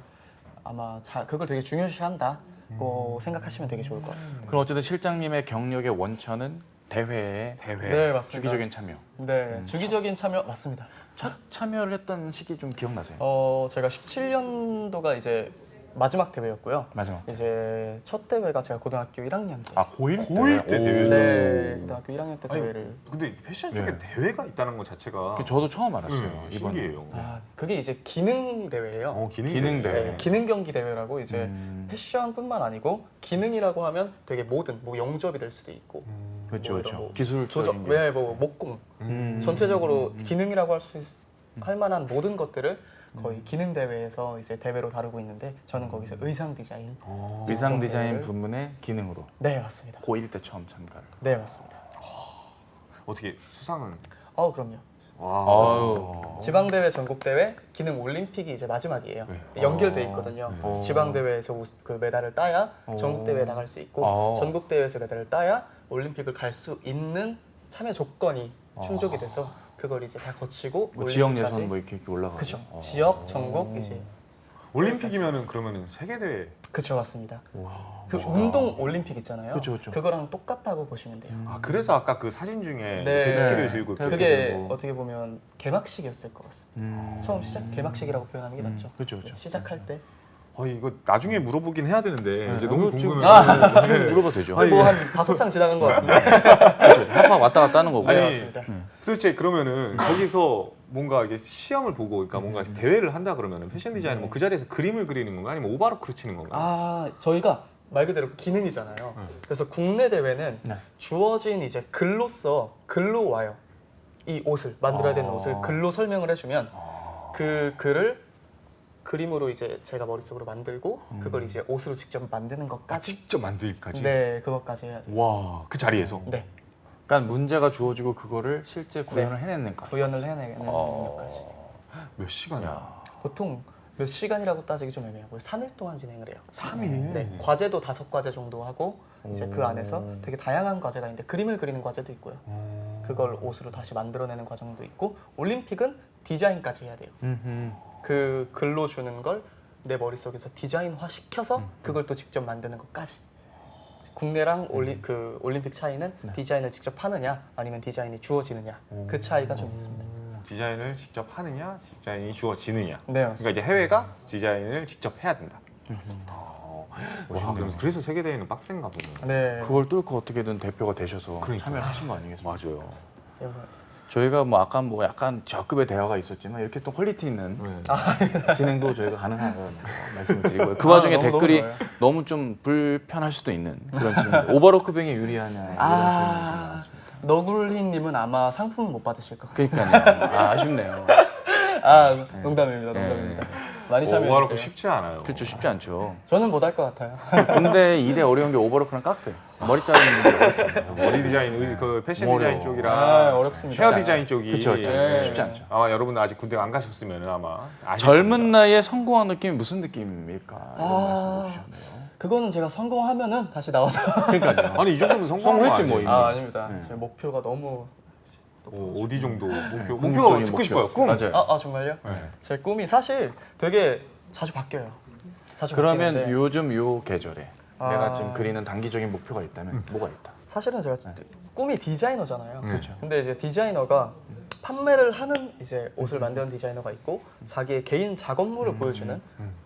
아마 그걸 되게 중요시한다고 생각하시면 되게 좋을 것 같습니다. 그럼 어쨌든 실장님의 경력의 원천은 대회에 대회. 네, 맞습니다. 주기적인 참여. 네, 주기적인 참여 맞습니다. 첫 참여를 했던 시기 좀 기억나세요? 제가 17년도가 이제 마지막 대회였고요. 마지막. 이제 첫 대회가 제가 고등학교 1학년 때. 고1 고1 때 대회를? 네, 고등학교 1학년 때 아니, 대회를. 근데 패션 쪽에 네. 대회가 있다는 것 자체가 저도 처음 알았어요. 이번에. 신기해요. 그게 이제 기능 대회예요. 기능 대회. 네, 기능 경기 대회라고 이제 음. 패션뿐만 아니고 기능이라고 하면 되게 모든 뭐 영접이 될 수도 있고 그렇죠, 뭐 그렇죠. 이런 뭐 기술적인 게. 왜 뭐 목공 전체적으로 기능이라고 할 만한 모든 것들을 거의 기능 대회에서 이제 대회로 다루고 있는데 저는 거기서 의상 디자인. 의상 디자인 정도를- 부문의 기능으로 네, 맞습니다. 고1 때 처음 참가를. 네, 맞습니다. 어떻게 수상은? 그럼요. 와. 아유. 지방 대회, 전국 대회, 기능 올림픽이 이제 마지막이에요. 네. 연결돼 있거든요. 네. 지방 대회에서 그 메달을 따야 전국 대회에 나갈 수 있고 전국 대회에서 메달을 따야 올림픽을 갈 수 있는 참여 조건이 충족이 돼서 그걸 이제 다 거치고 뭐 지역 올림픽까지. 예선 뭐 이렇게 올라가고. 그렇죠. 지역, 전국 이제 올림픽이면은 그러면은 세계 대회. 그쵸, 맞습니다. 와. 그 운동 올림픽 있잖아요. 그쵸, 그쵸. 그거랑 똑같다고 보시면 돼요. 그래서 아까 그 사진 중에 네. 태극기를 들고 이렇게 그게 들고. 어떻게 보면 개막식이었을 것 같습니다. 처음 시작 개막식이라고 표현하는 게 맞죠. 그렇죠, 그렇죠. 시작할 때 이거 나중에 물어보긴 해야 되는데 이제 너무 지금 궁금해요. 지금 물어봐도 되죠. 뭐 한 5장 지나간 것 같은데. 합학 왔다 갔다 하는 거고. 아니 맞습니다. 도대체 그러면은 거기서 뭔가 이게 시험을 보고 그러니까 뭔가 대회를 한다 그러면은 패션 디자인 뭐 그 자리에서 그림을 그리는 건가 아니면 오버로크를 치는 건가? 저희가 말 그대로 기능이잖아요. 그래서 국내 대회는 네. 주어진 이제 글로써 글로 와요. 이 옷을 만들어야 되는 옷을 글로 설명을 해주면 그 글을 그림으로 이제 제가 머릿속으로 만들고 그걸 이제 옷으로 직접 만드는 것까지. 직접 만들기까지. 네, 그것까지 해야 돼요. 와, 그 자리에서. 네, 그러니까 문제가 주어지고 그거를 실제 구현을 해내는 거. 구현을 해내는 것까지. 몇 시간이야? 보통 몇 시간이라고 따지기 좀 애매하고요. 3일 동안 진행을 해요. 3일. 네, 과제도 5과제 정도 하고 이제 그 안에서 되게 다양한 과제가 있는데 그림을 그리는 과제도 있고요. 그걸 옷으로 다시 만들어내는 과정도 있고 올림픽은 디자인까지 해야 돼요. 그 글로 주는 걸 내 머릿속에서 디자인화 시켜서 그걸 또 직접 만드는 것까지. 국내랑 올림픽 차이는 디자인을 직접 하느냐 아니면 디자인이 주어지느냐 그 차이가 좀 있습니다. 디자인을 직접 하느냐, 디자인이 주어지느냐. 네, 그러니까 이제 해외가 디자인을 직접 해야 된다. 맞습니다. 와, 그래서 세계 대회는 빡센가 보네. 네, 그걸 뚫고 어떻게든 대표가 되셔서 그러니까요. 참여를 하신 거 아니겠습니까? 맞아요. 저희가 뭐 아까 뭐 약간 저급의 대화가 있었지만 이렇게 또 퀄리티 있는 진행도 저희가 가능한 말씀을 드리고요. 그 와중에 너무 댓글이 좋아요. 너무 좀 불편할 수도 있는 그런 질문. 오버로크병이 유리하냐 이런 질문이 좀 나왔습니다. 너굴리님은 아마 상품은 못 받으실 것 같아요. 그러니까요. 아쉽네요. 농담입니다. 많이 참여해 오버로크 주세요. 쉽지 않아요. 그렇죠, 쉽지 않죠. 저는 못 할 것 같아요. 군대 2대 어려운 게 오버로크랑 깍스예요. 머리 자르는 게 어렵잖아요. 머리 디자인, 그 패션 어려워. 디자인 쪽이랑 어렵습니다. 헤어 디자인 쪽이 그쵸, 네. 쉽지 않죠. 아마 여러분 아직 군대가 안 가셨으면 아마 아실 젊은 겁니다. 나이에 성공한 느낌이 무슨 느낌일까? 이런 말씀을 주셨네요. 그거는 제가 성공하면은 다시 나와서. 그러니까요. 아니 이 정도면 성공한 거 성공했지 뭐 아니에요? 이미. 아닙니다. 제 목표가 너무. 어디 정도 목표가 궁극적인 듣고 목표. 싶어요. 꿈. 맞아요. 정말요? 네. 제 꿈이 사실 되게 자주 바뀌어요. 자주 그러면 바뀌는데 요즘 요 계절에 아. 내가 지금 그리는 단기적인 목표가 있다면 뭐가 있다? 사실은 제가 꿈이 디자이너잖아요. 그렇죠. 근데 이제 디자이너가 판매를 하는 이제 옷을 만드는 디자이너가 있고 자기의 개인 작업물을 보여주는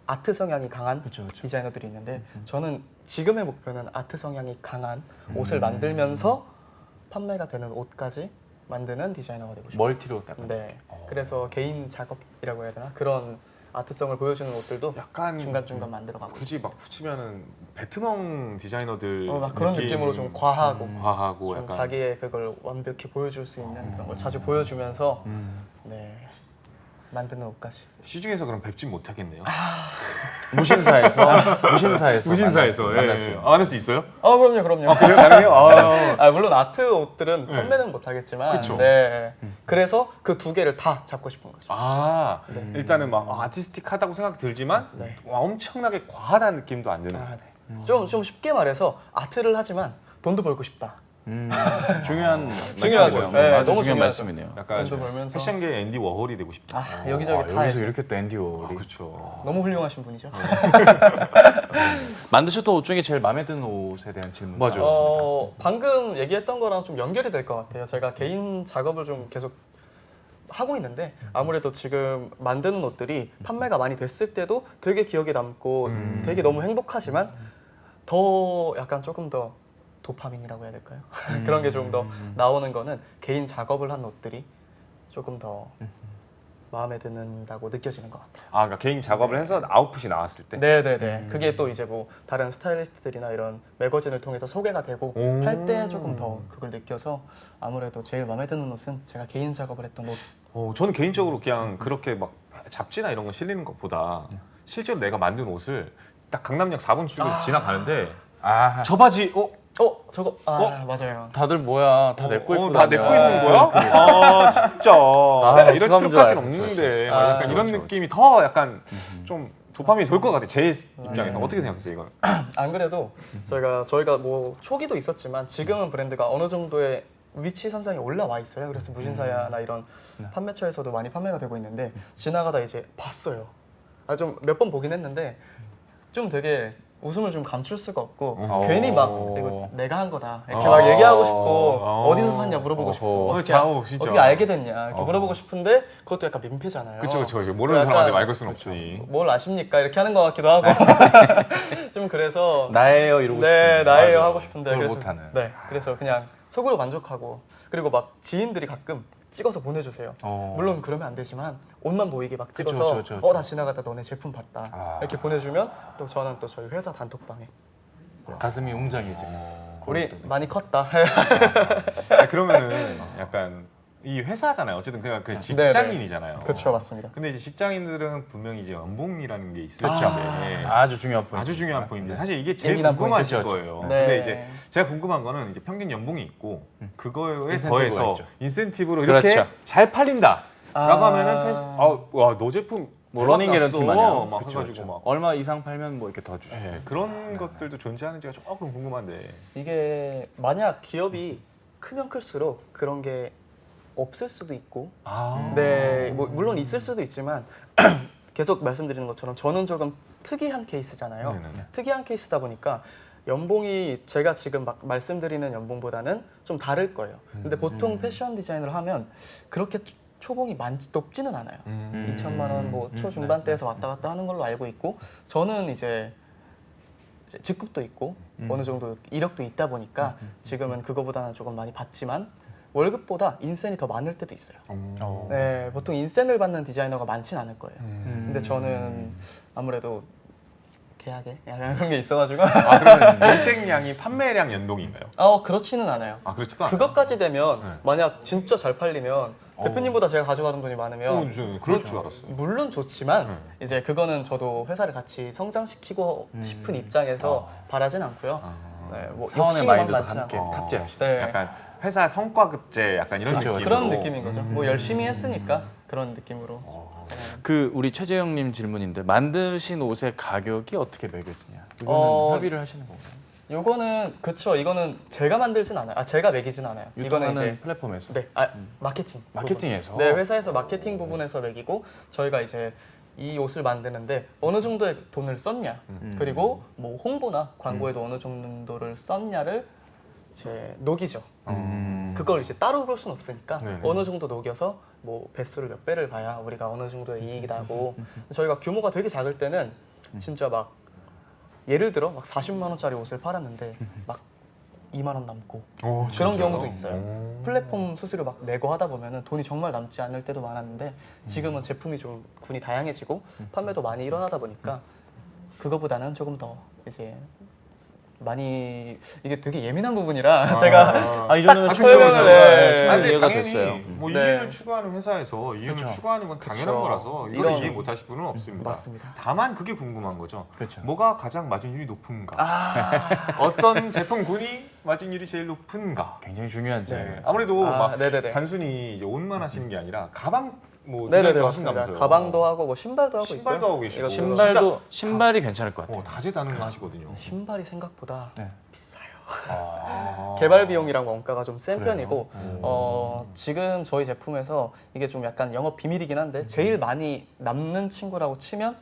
아트 성향이 강한 디자이너들이 있는데 저는 지금의 목표는 아트 성향이 강한 옷을 만들면서 판매가 되는 옷까지 만드는 디자이너가 되고 싶어요. 멀티로 딱. 네. 그래서 개인 작업이라고 해야 되나? 그런 아트성을 보여주는 옷들도 약간 중간중간 만들어가고 굳이 막 붙이면은 베트멍 디자이너들 막 그런 느낌으로 좀 과하고 과하고 좀 약간 자기의 그걸 완벽히 보여줄 수 있는 그런 걸 자주 보여주면서 네 만드는 옷까지. 시중에서 그럼 뵙진 못하겠네요. 무신사에서 무신사에서 만날 수 있는. 만날 수 있어요? 그럼요. 그래요? 가능해요? 물론 아트 옷들은 판매는 못하겠지만, 그쵸. 네. 그래서 그 두 개를 다 잡고 싶은 거죠. 일단은 막 아티스틱하다고 생각 들지만 엄청나게 과하다는 느낌도 안 드는. 좀 쉽게 말해서 아트를 하지만 돈도 벌고 싶다. 중요한 중요하죠. 말씀이고요. 네, 아주 너무 중요한 중요하죠. 말씀이네요. 약간 돈도 벌면서. 패션계 앤디 워홀이 되고 싶다. 여기저기 다 여기서 해서 이렇게 또 앤디 워홀이 그렇죠. 너무 훌륭하신 분이죠. 만드셨던 옷 중에 제일 마음에 드는 옷에 대한 질문. 맞아요. 방금 얘기했던 거랑 좀 연결이 될 것 같아요. 제가 개인 작업을 좀 계속 하고 있는데 아무래도 지금 만드는 옷들이 판매가 많이 됐을 때도 되게 기억에 남고 되게 너무 행복하지만 더 약간 조금 더 도파민이라고 해야 될까요? 그런 게 좀 더 나오는 거는 개인 작업을 한 옷들이 조금 더 마음에 든다고 느껴지는 것 같아요. 그러니까 개인 작업을 해서 아웃풋이 나왔을 때. 네네네. 그게 또 이제 뭐 다른 스타일리스트들이나 이런 매거진을 통해서 소개가 되고 할 때 조금 더 그걸 느껴서 아무래도 제일 마음에 드는 옷은 제가 개인 작업을 했던 옷. 저는 개인적으로 그냥 그렇게 막 잡지나 이런 거 실리는 것보다 실제로 내가 만든 옷을 딱 강남역 4번 출구에서 지나가는데 저 바지 저거 맞아요. 다들 뭐야? 다 내 거 입고 다 내 다녀. 거 입는 거야? 진짜 이럴 어떡하면 필요까지는 좋아요. 없는데 그쵸. 약간 이런 그쵸. 느낌이 더 약간 좀 도파민이 돌 것 같아 제 입장에서. 어떻게 생각하세요 이건? 안 그래도 저희가 뭐 초기도 있었지만 지금은 브랜드가 어느 정도의 위치 선상에 올라와 있어요. 그래서 무신사나 이런 판매처에서도 많이 판매가 되고 있는데 지나가다 이제 봤어요. 좀 몇 번 보긴 했는데 좀 되게 웃음을 좀 감출 수가 없고 어. 괜히 막 이거 내가 한 거다 이렇게 막 얘기하고 싶고 어디서 샀냐 물어보고 싶고 진짜. 어떻게 알게 됐냐 이렇게 물어보고 싶은데 그것도 약간 민폐잖아요. 그쵸. 모르는 약간 사람한테 말 걸 수는 없으니. 뭘 아십니까 이렇게 하는 것 같기도 하고 좀 그래서 나예요 이러고 네 싶은데. 나예요 맞아. 하고 싶은데 그걸 그래서 못하는. 네 그래서 그냥 속으로 만족하고 그리고 막 지인들이 가끔 찍어서 보내주세요. 물론 그러면 안 되지만 옷만 보이게 막 찍어서 그쵸. 나 지나가다 너네 제품 봤다 이렇게 보내주면 또 저는 또 저희 회사 단톡방에 가슴이 웅장해지고. 우리 많이 컸다. 그러면은 약간 이 회사잖아요. 어쨌든 그냥 그 네네. 직장인이잖아요. 그렇죠 맞습니다. 근데 이제 직장인들은 분명히 이제 연봉이라는 게 있을 그렇죠. 텐데 아주 중요한 포인트. 아주 중요한 포인트. 사실 이게 제일 예민한 궁금하실 포인트. 거예요. 네. 근데 이제 제가 궁금한 거는 이제 평균 연봉이 있고 그거에 인센티브가 더해서 있죠. 인센티브로 이렇게 그렇죠. 잘 팔린다라고 하면은 와너 제품 뭐 대박 러닝 났어. 개런티 마냥. 막 그쵸, 해가지고 그쵸. 막 얼마 이상 팔면 뭐 이렇게 더 주시고. 네, 그런 것들도 존재하는지가 조금 궁금한데. 이게 만약 기업이 크면 클수록 그런 게 없을 수도 있고 네, 뭐 물론 있을 수도 있지만 계속 말씀드리는 것처럼 저는 조금 특이한 케이스잖아요. 네네네. 특이한 케이스다 보니까 연봉이 제가 지금 막 말씀드리는 연봉보다는 좀 다를 거예요. 근데 보통 패션 디자인을 하면 그렇게 초봉이 높지는 않아요. 2천만 원 뭐 초중반대에서 왔다 갔다 하는 걸로 알고 있고 저는 이제 직급도 있고 어느 정도 이력도 있다 보니까 지금은 그거보다는 조금 많이 받지만 월급보다 인센이 더 많을 때도 있어요. 네, 보통 인센을 받는 디자이너가 많진 않을 거예요. 근데 저는 아무래도 계약에 약간 그런 게 있어가지고 그러면 일생량이 판매량 연동인가요? 그렇지는 않아요. 그렇지도 않아요. 그것까지 되면 네. 만약 진짜 잘 팔리면 대표님보다 제가 가져가는 돈이 많으면 저는 그럴 줄 알았어요. 물론 좋지만 이제 그거는 저도 회사를 같이 성장시키고 싶은 입장에서 바라진 않고요. 네, 뭐 사원의 욕심이 막 마인드도 많진 함께 않고. 탑재하시고. 네. 약간 회사 성과급제 약간 이런 그렇죠, 느낌으로. 그런 느낌인 거죠. 뭐 열심히 했으니까 그런 느낌으로. 그 우리 최재영님 질문인데 만드신 옷의 가격이 어떻게 매겨지냐? 이거는 협의를 하시는 건가요? 요거는 그쵸. 이거는 제가 만들진 않아요. 제가 매기진 않아요. 이거는 유통하는 이제 플랫폼에서. 네, 마케팅. 마케팅에서. 부분. 네, 회사에서 마케팅 부분에서 매기고 저희가 이제 이 옷을 만드는데 어느 정도의 돈을 썼냐, 그리고 뭐 홍보나 광고에도 어느 정도를 썼냐를 이제 녹이죠. 그걸 이제 따로 볼 수는 없으니까 네네. 어느 정도 녹여서 뭐 배수를 몇 배를 봐야 우리가 어느 정도의 이익이 나고 저희가 규모가 되게 작을 때는 진짜 막 예를 들어 막 40만 원짜리 옷을 팔았는데 막 2만 원 남고 그런 진짜요? 경우도 있어요. 플랫폼 수수료 막 내고 하다 보면은 돈이 정말 남지 않을 때도 많았는데 지금은 제품이 좀 군이 다양해지고 판매도 많이 일어나다 보니까 그거보다는 조금 더 이제 많이 이게 되게 예민한 부분이라 제가 이 정도면 설명을 충분히 근데 이해가 당연히 됐어요. 뭐 네. 이익을 추구하는 회사에서 이익을 추구하는 건 당연한 그쵸. 거라서 이걸 이런- 이해 못하실 분은 없습니다. 맞습니다. 다만 그게 궁금한 거죠. 그렇죠. 뭐가 가장 마진율이 높은가? 어떤 제품군이 마진율이 제일 높은가? 굉장히 중요한 질문. 네. 아무래도 막 네네네. 단순히 이제 옷만 하시는 게 아니라 가방 뭐 네네네 디자인도 맞습니다. 하신다면서요. 가방도 하고 뭐 신발도 하고 신발도 있고요. 하고 계시고. 이거 신발도 신발이 괜찮을 것 같아요. 다재다능한 하시거든요. 신발이 생각보다 네. 비싸요. 아. 개발 비용이랑 원가가 좀 센 그래요? 편이고 지금 저희 제품에서 이게 좀 약간 영업 비밀이긴 한데 제일 많이 남는 친구라고 치면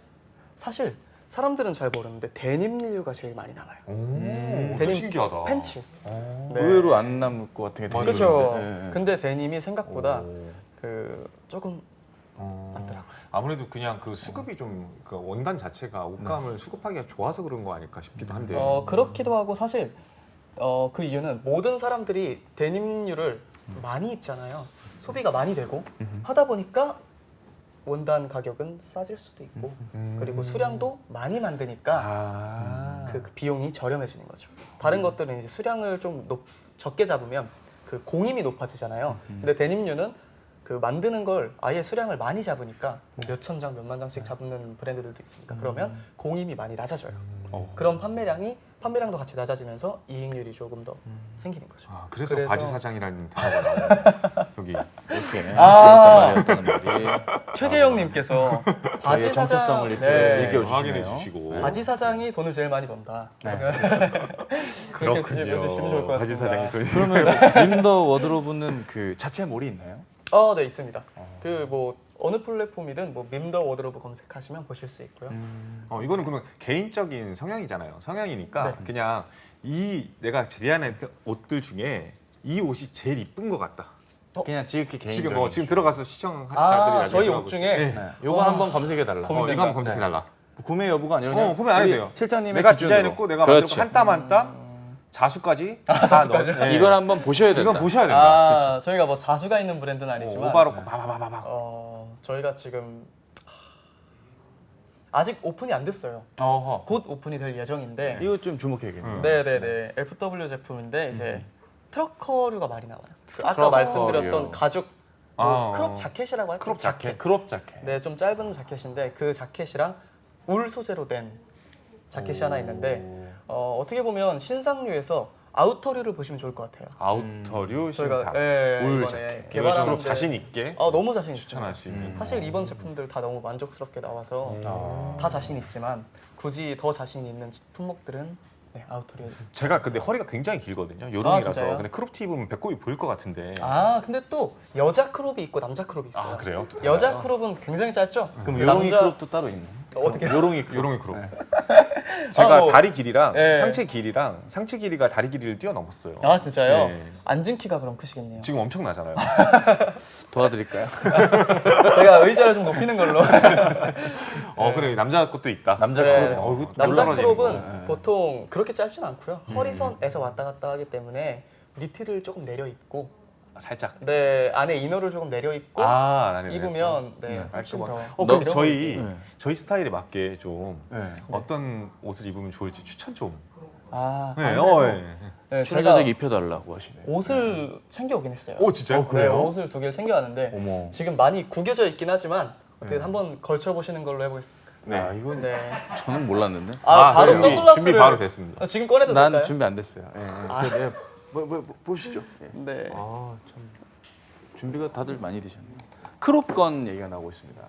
사실 사람들은 잘 모르는데 데님류가 제일 많이 남아요. 오, 데님 신기하다. 팬츠. 네. 의외로 안 남을 것 같은 게 되게 그렇죠. 좋은데. 네, 네. 근데 데님이 생각보다 오. 그 조금 어, 맞더라고요. 아무래도 그냥 그 수급이 좀 그 원단 자체가 옷감을 수급하기가 좋아서 그런 거 아닐까 싶기도 한데. 그렇기도 하고 사실 그 이유는 모든 사람들이 데님류를 많이 입잖아요. 소비가 많이 되고 하다 보니까 원단 가격은 싸질 수도 있고 그리고 수량도 많이 만드니까 그 비용이 저렴해지는 거죠. 다른 것들은 이제 수량을 좀 적게 잡으면 그 공임이 높아지잖아요. 근데 데님류는 그 만드는 걸 아예 수량을 많이 잡으니까 뭐 몇천 장, 몇만 장씩 잡는 브랜드들도 있으니까 그러면 공임이 많이 낮아져요. 그럼 판매량도 같이 낮아지면서 이익률이 조금 더 생기는 거죠. 그래서 바지 사장이라는 단어가 나와요. 여기. 이렇게 아. 말이었다는 말이 최재영님께서 바지 저희의 정체성을 이렇게 네. 일깨워주시네요. 확인해 주시고. 바지 사장이 돈을 제일 많이 번다. 네. 그렇게 들려주시면 좋을 것 같습니다. 바지 사장이 소리. 그러면 윈더 워드로브는 그 자체 몰이 있나요? 네 있습니다. 그 뭐 어느 플랫폼이든 뭐 밈더 워드로브 검색하시면 보실 수 있고요. 이거는 그러면 개인적인 성향이잖아요. 성향이니까 네. 그냥 이 내가 제안했던 옷들 중에 이 옷이 제일 이쁜 것 같다. 그냥 지극히 개인적인. 지금 들어가서 시청자들이 아, 저희 나중에 옷 중에 네. 네. 요거 한번 검색해 달라. 고민된다. 이거 한번 검색해 달라. 구매 여부가 아니라 그냥 구매 안 해도 우리 돼요. 실장님의 내가 기준으로. 디자인했고 내가 그렇지. 만들고 한 땀 한 땀 자수까지 다 넣어. 네. 이걸 한번 보셔야 된다. 이건 보셔야 된다. 저희가 뭐 자수가 있는 브랜드는 아니지만 오바로코 바바바바바. 저희가 지금 아직 오픈이 안 됐어요. 어허. 곧 오픈이 될 예정인데 이거 좀 주목해야겠네요. 네네네 FW 제품인데 이제 트러커류가 많이 나와요. 아까 트러커류요. 말씀드렸던 가죽 뭐 아, 크롭 자켓이라고 할까요? 크롭 자켓. 크롭 자켓. 네, 좀 짧은 자켓인데 그 자켓이랑 울 소재로 된 자켓이 하나 있는데 어떻게 보면 신상류에서 아우터류를 보시면 좋을 것 같아요. 아우터류 저희가 신상. 울 이번에 자켓. 이거 좀 개발하는데 자신 있게 너무 자신 있어요. 추천할 수 있는. 사실 이번 제품들 다 너무 만족스럽게 나와서 다 자신 있지만 굳이 더 자신 있는 품목들은 네, 아우터류. 제가 근데 허리가 굉장히 길거든요. 요롱이라서. 진짜요? 근데 크롭티 입으면 배꼽이 보일 것 같은데. 근데 또 여자 크롭이 있고 남자 크롭이 있어요. 아, 그래요? 또 여자 달라요? 크롭은 굉장히 짧죠? 그럼 그 요롱이 남자- 크롭도 따로 있네. 어떻게? 요롱이 크롭. 요롱이 크롭. 제가 뭐- 다리 길이랑 네. 상체 길이랑 상체 길이가 다리 길이를 뛰어넘었어요. 진짜요? 네. 앉은 키가 그럼 크시겠네요. 지금 엄청나잖아요. 도와드릴까요? 제가 의자를 좀 높이는 걸로. 그래 남자 것도 있다. 남자 네. 크롭이 얼굴 남자 떨어지는 크롭은 보통 그렇게 짧진 않고요. 허리선에서 왔다 갔다 하기 때문에 니트를 조금 내려 입고, 살짝. 네 안에 이너를 조금 내려 입고 나는 입으면 훨씬 더. 그럼 이런 저희 네. 저희 스타일에 맞게 좀 네. 어떤 옷을 입으면 좋을지 추천 좀. 아, 네, 네, 제가 출연자에게 입혀달라고 하시네. 옷을 챙겨오긴 했어요. 오 진짜요? 네, 옷을 2개를 챙겨왔는데 어머. 지금 많이 구겨져 있긴 하지만 어떻게 한번 걸쳐보시는 걸로 해보겠습니다. 네. 아, 이건 네. 저는 몰랐는데. 바로 준비, 선글라스를 준비 바로 됐습니다. 지금 꺼내도 난 될까요? 준비 안 됐어요. 예, 예. 네. 보시죠. 예. 네. 참 준비가 다들 많이 되셨네요. 크롭건 얘기가 나오고 있습니다.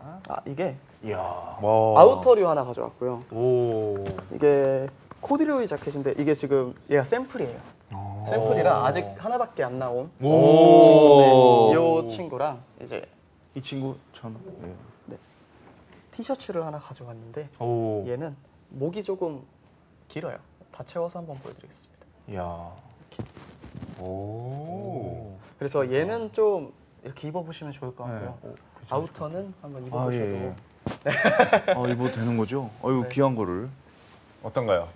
이게 이야. 아우터류 하나 가져왔고요. 오. 이게 코듀로이 자켓인데 이게 지금 얘가 샘플이에요. 샘플이라 아직 하나밖에 안 나온 오. 친구인데 이 친구랑 이제 이 친구 참. 티셔츠를 하나 가져왔는데 오. 얘는 목이 조금 길어요. 다 채워서 한번 보여드리겠습니다. 이야. 오. 그래서 얘는 좀 이렇게 입어보시면 좋을 것 같고요. 네. 아우터는 한번 아 입어보셔도 예. 입어도 되는 거죠? 이거 네. 귀한 거를. 어떤가요?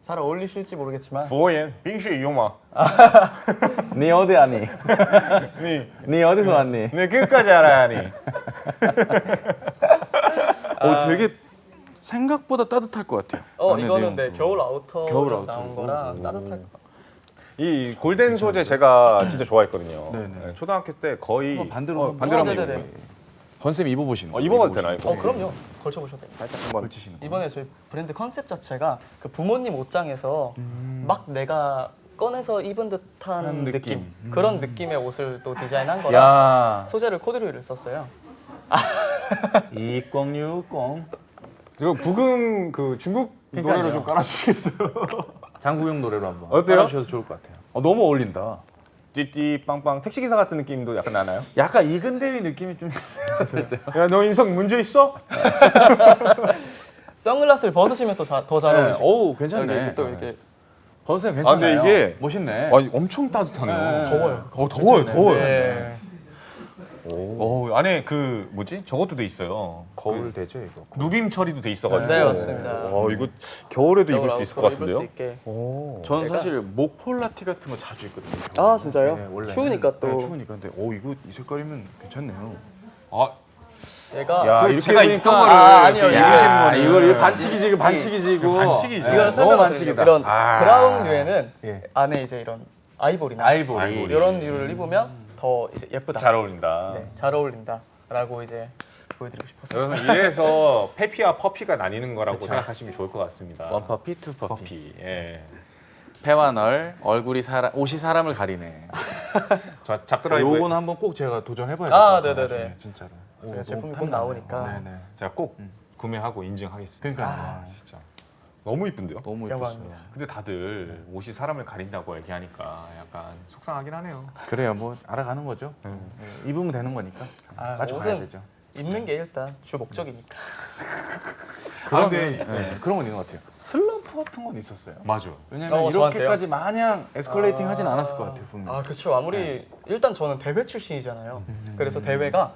잘 어울리실지 모르겠지만 보엔 빙슈 이용마. 네 어디 아니? 네 어디서 왔니? 네 끝까지 알아야니. 되게 생각보다 따뜻할 것 같아요. 안에 이거는 내용도. 겨울 아우터 겨울 아우터. 나온 거라 따뜻할 것 같아요. 이 골덴 소재 제가 진짜 좋아했거든요. 네네. 네, 초등학교 때 거의 한번 반대로 반대로 한번 네네네. 입어요. 건쌤 입어보시는 거. 입어봐도 되나요? 이거? 그럼요. 걸쳐보셔도 돼요. 살짝 한번. 걸치시는 거. 이번에 저희 브랜드 컨셉 자체가 그 부모님 옷장에서 막 내가 꺼내서 입은 듯한 한 느낌, 느낌. 그런 느낌의 옷을 또 디자인한 거라 야. 소재를 코듀로이를 썼어요. 2060. 지금 부금 그 중국 그러니까요. 노래로 좀 깔아주시겠어요? 장국영 노래로 한번 어때요? 따라주셔도 좋을 것 같아요. 너무 어울린다. 띠띠 빵빵 택시기사 같은 느낌도 약간 나나요? 약간 이근대위 느낌이 좀. 야 너 인성 문제 있어? 선글라스를 벗으시면 또 더 잘 어울리죠. 어우 괜찮네. 여기 또 이렇게 건쌤 괜찮아요. 근데 이게 멋있네. 아니 엄청 따뜻하네요. 네. 더워요. 더워요, 더워요. 네. 안에 그 뭐지? 저것도 돼 있어요. 거울 되죠 이거. 누빔 처리도 돼 있어가지고. 네, 맞습니다. 이거 겨울에도 입을 수 있을 것 아우터로 입을 같은데요? 수 있게. 저는 얘가- 사실 목폴라티 같은 거 자주 입거든요. 아, 진짜요? 원래는. 추우니까 또. 네, 추우니까. 근데 이거 이 색깔이면 괜찮네요. 얘가 야, 그 제가 입으니까- 입던 거를 아니요, 이렇게 이거- 입으시는 거는 이거 반칙이지, 반칙이지고. 반칙이죠. 이걸 너무 설명을 반칙이다. 드리면 이런 아. 브라운류에는 예. 안에 이제 이런 아이보리나 아이보리. 이런 류를 입으면 더 이제 예쁘다. 잘 어울린다. 네, 잘 어울린다라고 이제 보여드리고 싶었어요. 여러분 이래서 페피와 퍼피가 나뉘는 거라고 생각하시면 좋을 것 같습니다. 원퍼피, 투퍼피. 퍼피. 예. 폐와 널, 옷이 사람을 가리네. 저 잡드라이브. 요건 한번 꼭 제가 도전해봐야 아, 될것 같아요. 네네네. 나중에, 진짜로. 제가 너무 제품이 곧 탐나네요. 나오니까. 네네. 제가 꼭 구매하고 인증하겠습니다. 그러니까요. 진짜. 너무 이쁜데요? 너무 영광입니다. 예뻤어요. 근데 다들 옷이 사람을 가린다고 얘기하니까 약간 속상하긴 하네요. 그래요, 뭐 알아가는 거죠. 네, 입으면 되는 거니까. 아, 맞춰가야 옷은 되죠. 입는 게 일단 주 목적이니까. 그러면 근데- 네, 그런 건 있는 것 같아요. 슬럼프 같은 건 있었어요. 맞아요. 왜냐면 저한테요? 이렇게까지 마냥 에스컬레이팅 하진 않았을 것 같아요, 분명. 아, 그렇죠. 아무리 일단 저는 대회 출신이잖아요. 그래서 대회가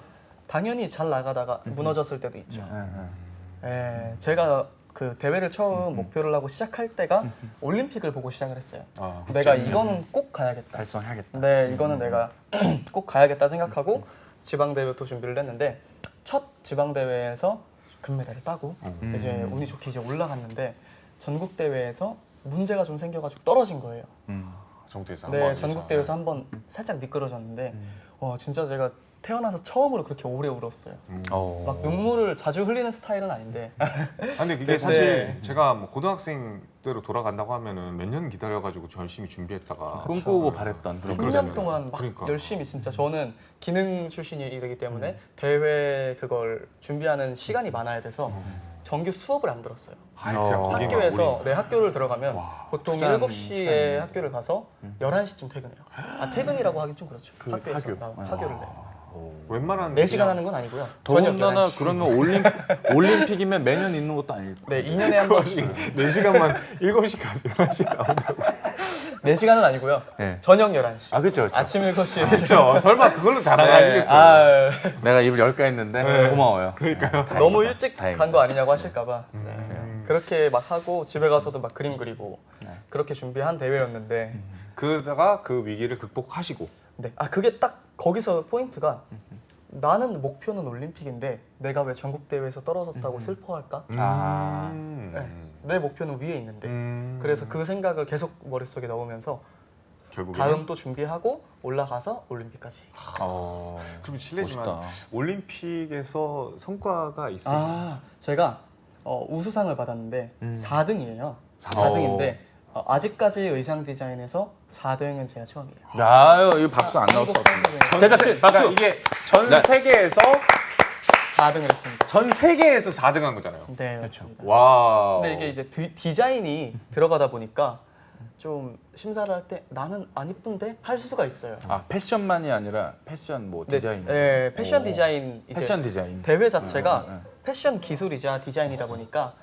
당연히 잘 나가다가 무너졌을 때도 있죠. 제가 그 대회를 처음 목표를 하고 시작할 때가 올림픽을 보고 시작을 했어요. 아, 내가 이거는 꼭 가야겠다. 달성해야겠다. 네, 이거는 내가 꼭 가야겠다 생각하고 지방 대회부터 준비를 했는데 첫 지방 대회에서 금메달을 따고 이제 운이 좋게 이제 올라갔는데 전국 대회에서 문제가 좀 생겨가지고 떨어진 거예요. 정태에서 네, 한번 전국 대회에서 한번 살짝 미끄러졌는데 진짜 제가 태어나서 처음으로 그렇게 오래 울었어요. 막 눈물을 자주 흘리는 스타일은 아닌데 근데 그게 네. 사실 제가 뭐 고등학생 때로 돌아간다고 하면은 몇 년 기다려가지고 열심히 준비했다가 꿈꾸고 바랬던 그런 10년 동안 막 그러니까. 열심히 진짜 저는 기능 출신이기 때문에 대회 그걸 준비하는 시간이 많아야 돼서 정규 수업을 안 들었어요. 그냥 거기만 학교에서 올인. 내 학교를 들어가면 보통 투자하는 7시에 시간이네. 학교를 가서 11시쯤 퇴근해요. 퇴근이라고 하긴 좀 그렇죠. 그 학교에서 학교. 학교를 내. 웬만한 4시간 하는 건 아니고요. 더군다나 11시. 그러면 올림픽이면 매년 있는 것도 아닐 네, 2년에 한 번씩. 4시간만 7시 가서 11시 나온다고. 4시간은 아니고요. 네. 저녁 11시. 아, 그렇죠. 아침 7시에. 그렇죠. 설마 그걸로 자랑하시겠어요? 내가 입을 열까 했는데 고마워요. 그러니까요. 너무 일찍 다행이다. 간 거 아니냐고 하실까봐. 그렇게 막 하고 집에 가서도 막 그림 그리고 그렇게 준비한 대회였는데 그러다가 그 위기를 극복하시고 네. 그게 딱 거기서 포인트가 나는 목표는 올림픽인데 내가 왜 전국 대회에서 떨어졌다고 슬퍼할까? 네. 내 목표는 위에 있는데 그래서 그 생각을 계속 머릿속에 넣으면서 결국에 다음 또 준비하고 올라가서 올림픽까지. 그럼 실례지만 멋있다. 올림픽에서 성과가 있어요. 제가 우수상을 받았는데 4등이에요. 4등. 4등인데 아직까지 의상 디자인에서 4등은 제가 처음이에요. 야, 이거 박수 안 나올 수 없어. 제작진 박수. 그러니까 이게 전 네. 세계에서 4등을 했습니다. 전 세계에서 4등한 거잖아요. 네, 맞습니다. 와. 근데 이게 이제 디자인이 들어가다 보니까 좀 심사를 할 때 나는 안 이쁜데 할 수가 있어요. 패션만이 아니라 패션 뭐 디자인. 네, 패션 디자인 이제 패션 디자인. 대회 자체가 네. 패션 기술이자 디자인이다 보니까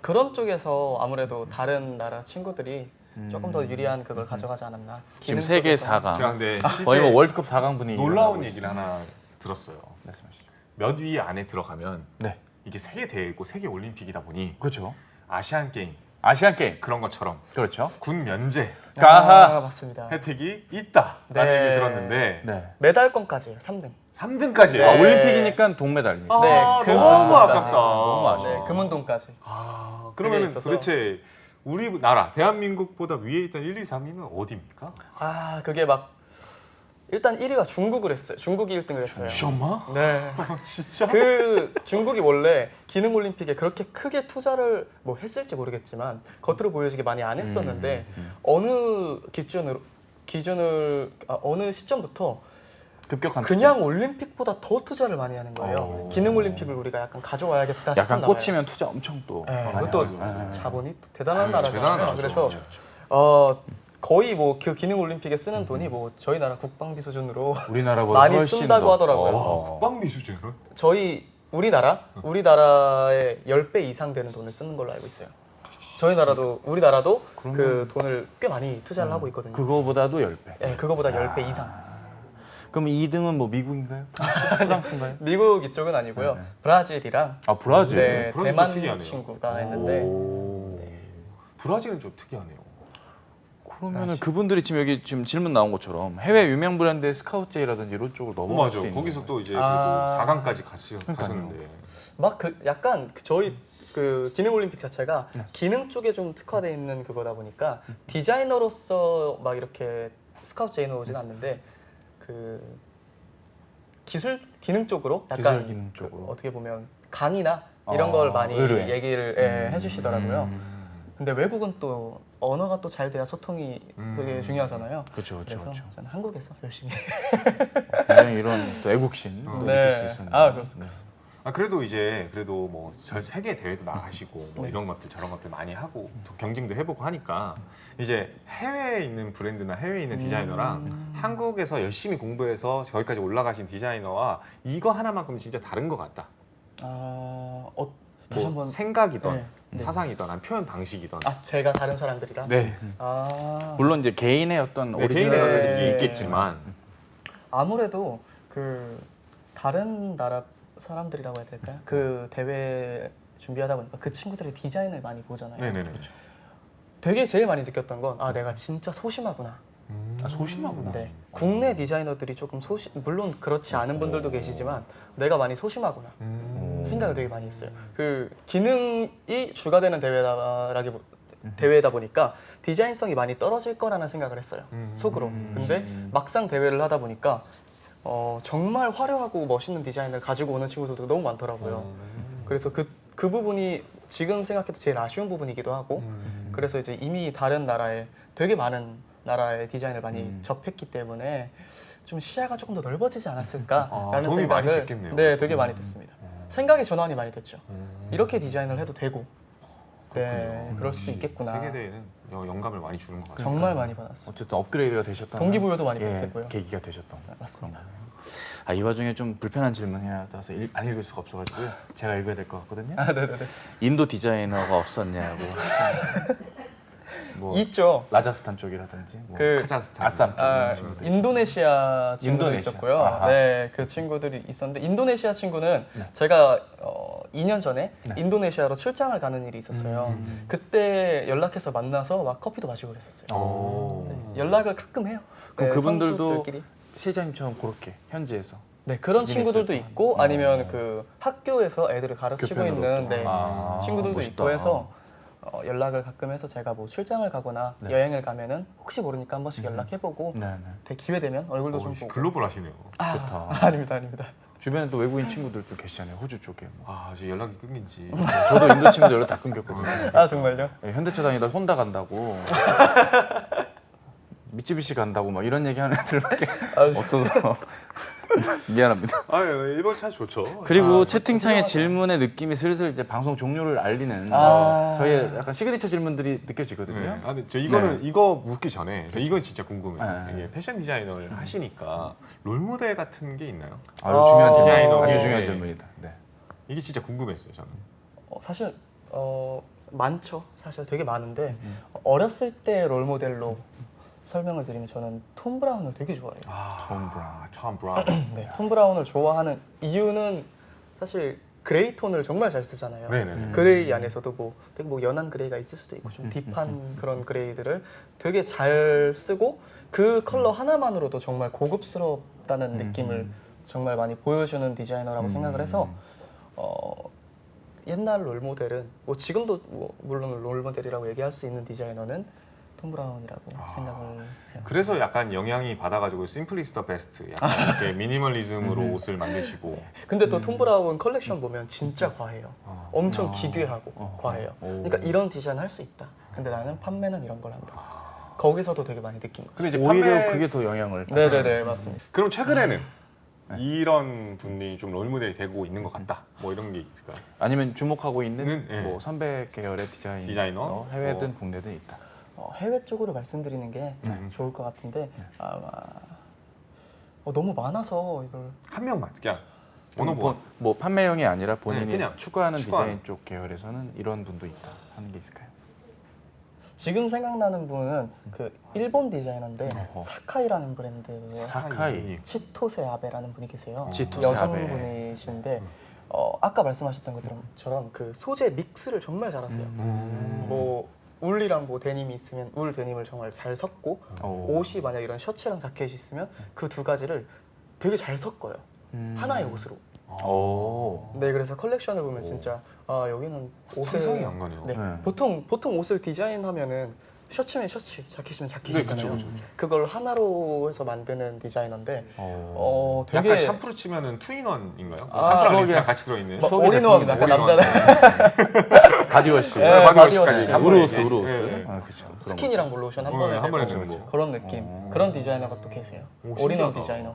그런 쪽에서 아무래도 다른 나라 친구들이 조금 더 유리한 그걸 가져가지 않았나. 지금 기능 세계 쪽에서. 4강. 제가 근데 거의 뭐 실제 월드컵 4강 분위기. 놀라운 얘기를 하나 들었어요. 말씀하시죠. 몇 위 안에 들어가면 네. 이게 세계 대회고 세계 올림픽이다 보니 그렇죠. 아시안 게임 아시안 게임. 그런 것처럼 그렇죠. 군 면제 까하. 맞습니다. 혜택이 있다라는 네. 얘기 들었는데 네. 메달권까지예요. 3등. 3등까지예요. 네. 올림픽이니까 동메달이니까. 네, 너무 금은동까지. 아깝다. 너무 아쉬워. 네, 금은동까지. 그러면 그게 있어서. 도대체 우리나라 대한민국보다 위에 있던 1, 2, 3위는 어디입니까? 그게 막 일단 1위가 중국을 했어요. 중국이 1등을 했어요. 정말? 네. 진짜? 그 중국이 원래 기능 올림픽에 그렇게 크게 투자를 뭐 했을지 모르겠지만 겉으로 보여지게 많이 안 했었는데 어느 어느 시점부터 급격한 그냥 올림픽보다 더 투자를 많이 하는 거예요. 기능 올림픽을 우리가 약간 가져와야겠다 투자. 약간 싶었나 봐요. 꽂히면 투자 엄청 또. 네, 많이 그것도 하죠. 자본이 또 대단한 아유, 나라잖아요. 대단한 나라죠. 그래서 그렇죠. 거의 뭐 그 기능 올림픽에 쓰는 돈이 뭐 저희 나라 국방비 수준으로 우리나라보다 많이 훨씬 쓴다고 더. 하더라고요. 국방비 수준으로? 우리나라의 10배 이상 되는 돈을 쓰는 걸로 알고 있어요. 우리나라도 그 돈을 꽤 많이 투자를 하고 있거든요. 그거보다도 10배. 네, 그거보다 10배 이상. 그럼 2등은 뭐 미국인가요? 프랑스인가요? 미국 이쪽은 아니고요. 네. 브라질이랑 브라질. 네, 브라질도 대만 특이하네요. 친구가 했는데 브라질은 좀 특이하네요. 그러면은 그분들이 지금 여기 지금 질문 나온 것처럼 해외 유명 브랜드의 스카우트제이라든지 이런 쪽으로 넘어갈 맞아. 수도 있는 거기서 거예요. 또 이제 그래도 4강까지 가셨는데. 막 약간 저희 그 기능 올림픽 자체가 기능 쪽에 좀 특화돼 있는 그거다 보니까 디자이너로서 막 이렇게 스카우트 제의는 오진 않는데 그 기술 기능 쪽으로 약간 기술 기능 쪽으로. 어떻게 보면 강의나 이런 걸 많이 의뢰. 얘기를 해주시더라고요. 근데 외국은 또 언어가 또 잘 돼야 소통이 되게 중요하잖아요. 그렇죠, 그렇죠, 그래서 그렇죠. 저는 한국에서 열심히. 굉장히 이런 또 애국심 느낄 수 있었는데. 그렇습니다. 그래도 이제 그래도 뭐 세계 대회도 나가시고 뭐 네. 이런 것들 저런 것들 많이 하고 또 경쟁도 해보고 하니까 이제 해외에 있는 브랜드나 해외에 있는 디자이너랑 한국에서 열심히 공부해서 거기까지 올라가신 디자이너와 이거 하나만큼 진짜 다른 것 같다. 다시 뭐 한번 생각이던 네. 네. 사상이던 아니면 표현 방식이던. 제가 다른 사람들이랑 네. 물론 이제 개인의 어떤 네, 오리지널 개인의 네. 것들이 있겠지만 아무래도 그 다른 나라 사람들이라고 해야 될까요? 그 대회 준비하다 보니까 그 친구들의 디자인을 많이 보잖아요. 네네네. 되게 제일 많이 느꼈던 건 내가 진짜 소심하구나. 소심하구나. 네. 국내 디자이너들이 조금 물론 그렇지 않은 분들도 계시지만 내가 많이 소심하구나 생각을 되게 많이 했어요. 그 기능이 주가 되는 대회다 보니까 디자인성이 많이 떨어질 거라는 생각을 했어요. 속으로. 근데 막상 대회를 하다 보니까 정말 화려하고 멋있는 디자인을 가지고 오는 친구들도 너무 많더라고요. 그래서 그 부분이 지금 생각해도 제일 아쉬운 부분이기도 하고 그래서 이제 이미 다른 나라에 되게 많은 나라의 디자인을 많이 접했기 때문에 좀 시야가 조금 더 넓어지지 않았을까라는 도움이 많이 생각을 됐겠네요. 네, 되게 많이 됐습니다. 생각의 전환이 많이 됐죠. 이렇게 디자인을 해도 되고 네, 그럴 수도 있겠구나. 세계 대회는 영감을 많이 주는 것 같아요. 정말 많이 받았어요. 어쨌든 업그레이드가 되셨던 동기부여도 많이 예, 됐고요. 계기가 되셨던 네, 맞습니다. 이 와중에 좀 불편한 질문 하나 떠서 안 읽을 수가 없어가지고요. 제가 읽어야 될 것 같거든요. 네네네. 인도 디자이너가 없었냐고. 뭐 있죠. 라자스탄 쪽이라든지 뭐 그 카자흐스탄, 아쌈 쪽 이런 친구들. 인도네시아 친구도 인도네시아. 있었고요. 아하. 네, 그 친구들이 있었는데 인도네시아 친구는 네. 제가 2년 전에 네. 인도네시아로 출장을 가는 일이 있었어요. 그때 연락해서 만나서 막 커피도 마시고 그랬었어요. 오. 네, 연락을 가끔 해요. 그럼 네, 그분들도 선수들끼리. 시장님처럼 그렇게 현지에서 네, 그런 비즈니스 친구들도 활동. 있고 아니면 그 학교에서 애들을 가르치고 교편으로 있는 또. 네, 아, 친구들도 멋있다. 있고 해서 연락을 가끔 해서 제가 뭐 출장을 가거나 네. 여행을 가면은 혹시 모르니까 한 번씩 연락해보고 네, 네. 되게 기회 되면 얼굴도 좀 보고. 글로벌 하시네요. 좋다. 아닙니다, 아닙니다. 주변에 또 외국인 친구들도 계시잖아요. 호주 쪽에. 뭐. 지금 연락이 끊긴 지. 저도 인도 친구들 연락 다 끊겼거든요. 아 정말요? 네, 현대차 다니다 혼다 간다고. 미쯔비시 간다고 막 이런 얘기 하는 애들밖에 없어서 미안합니다. 일본 차 좋죠. 그리고 채팅창의 질문의 느낌이 슬슬 이제 방송 종료를 알리는 저희의 약간 시그니처 질문들이 느껴지거든요. 네. 근데 저 이거는 이거 묻기 전에 이건 진짜 궁금해요. 네. 이게 패션 디자이너를 하시니까 롤모델 같은 게 있나요? 아주 중요한 질문. 디자이너. 아주 네. 중요한 질문이다. 네. 이게 진짜 궁금했어요, 저는. 사실 많죠. 사실 되게 많은데 어렸을 때 롤모델로 설명을 드리면 저는 톰 브라운을 되게 좋아해요. 톰 브라운. 네, 톰 브라운을 좋아하는 이유는 사실 그레이 톤을 정말 잘 쓰잖아요. 네네네. 그레이 안에서도 뭐 되게 뭐 연한 그레이가 있을 수도 있고 좀 딥한 그런 그레이들을 되게 잘 쓰고 그 컬러 하나만으로도 정말 고급스럽다는 느낌을 정말 많이 보여주는 디자이너라고 생각을 해서 옛날 롤모델은 뭐 지금도 뭐 물론 롤모델이라고 얘기할 수 있는 디자이너는 톰 브라운이라고 생각을 해요. 그래서 약간 영향이 받아가지고 심플리스터 베스트, 약간 이렇게 미니멀리즘으로 옷을 만드시고. 근데 또 톰 브라운 컬렉션 보면 진짜 과해요. 엄청 기괴하고 과해요. 그러니까 이런 디자인 할 수 있다. 근데 나는 판매는 이런 걸 한다. 거기서도 되게 많이 느낀 거예요. 근데 이제 오히려 그게 더 영향을. 네네네 맞습니다. 그럼 최근에는 이런 분이 좀 롤모델이 되고 있는 것 같다. 뭐 이런 게 있을까요? 아니면 주목하고 있는 네. 뭐 선배 계열의 디자이너, 해외든 국내든 있다. 해외 쪽으로 말씀드리는 게 좋을 것 같은데 아마 너무 많아서 이걸 한 명만 그냥 어느 분. 뭐 판매용이 아니라 본인이 그냥 추구하는 추구하는. 디자인 쪽 계열에서는 이런 분도 있다 하는 게 있을까요? 지금 생각나는 분은 그 일본 디자이너인데 어허. 사카이라는 브랜드의 사카이. 치토세 아베라는 분이 계세요. 치토세 아베. 여성분이신데 아까 말씀하셨던 것처럼 그 소재 믹스를 정말 잘하세요. 뭐 울이랑 뭐 데님이 있으면 울 데님을 정말 잘 섞고 옷이 만약 이런 셔츠랑 자켓이 있으면 그 두 가지를 되게 잘 섞어요. 하나의 옷으로. 오. 네, 그래서 컬렉션을 보면 진짜 여기는 옷을 상상이 안 가네요. 네, 네. 보통 옷을 디자인하면은 셔츠면 셔츠, 자켓이면 자켓이잖아요. 그쵸. 그걸 하나로 해서 만드는 디자이너인데 약간 되게 샴푸로 치면은 투인원인가요? 아, 샴푸랑 추억이야. 린스랑 같이 들어있는. 막 추억의 올인원 작품이다. 약간 올인원. 남자네. 바디워시. 네, 바디워시까지. 바디워시. 한 번에 우르오스, 이게. 우르오스. 네. 그렇죠. 스킨이랑 뭐 로션 한 네, 번에 한 번에 되고 되는 거. 그런 느낌. 그런 디자이너가 또 계세요. 오, 올인원 신기하다. 디자이너.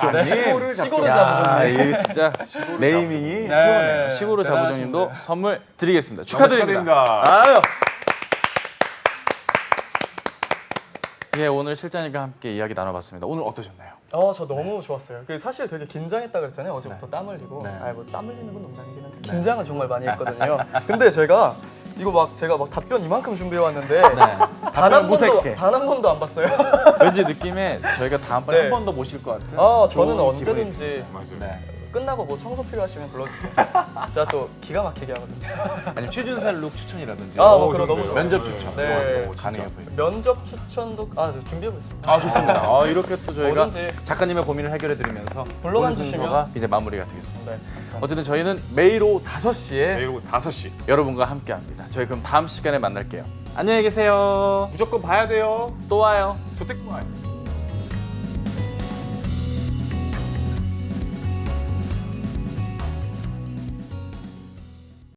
자부종님. 시골을 시골을 잡죠. 자부종님. 이 진짜 네이밍이 네. 최고네요. 시골을 자부종님도 대단하십니다. 선물 드리겠습니다. 축하드립니다. 축하드립니다. 아유. 예, 오늘 실장님과 함께 이야기 나눠봤습니다. 오늘 어떠셨나요? 저 너무 좋았어요. 그 사실 되게 긴장했다 그랬잖아요. 어제부터 땀 흘리고. 네. 뭐 땀 흘리는 건 농담이긴 한데 긴장을 정말 많이 했거든요. 근데 제가 제가 답변 이만큼 준비해 왔는데 단 한 번도 안 봤어요. 왠지 느낌에 저희가 다음번에 네. 한 번 더 모실 것 같은. 저는 좋은 언제든지 맞아요. 네. 끝나고 뭐 청소 필요하시면 불러주세요. 제가 또 기가 막히게 하거든요. 아니면 취준살 룩 추천이라든지. 그럼 너무 좋아요. 면접 추천. 네. 가능해 보여요. 면접 추천도 준비하고 있습니다. 아 좋습니다. 이렇게 또 저희가 뭐든지. 작가님의 고민을 해결해 드리면서 불러만 오늘 주시면. 순서가 이제 마무리가 되겠습니다. 네. 어쨌든 저희는 매일 오후 5시에 내일 5시 여러분과 함께합니다. 저희 그럼 다음 시간에 만날게요. 안녕히 계세요. 무조건 봐야 돼요. 또 와요. 조택 좋아요.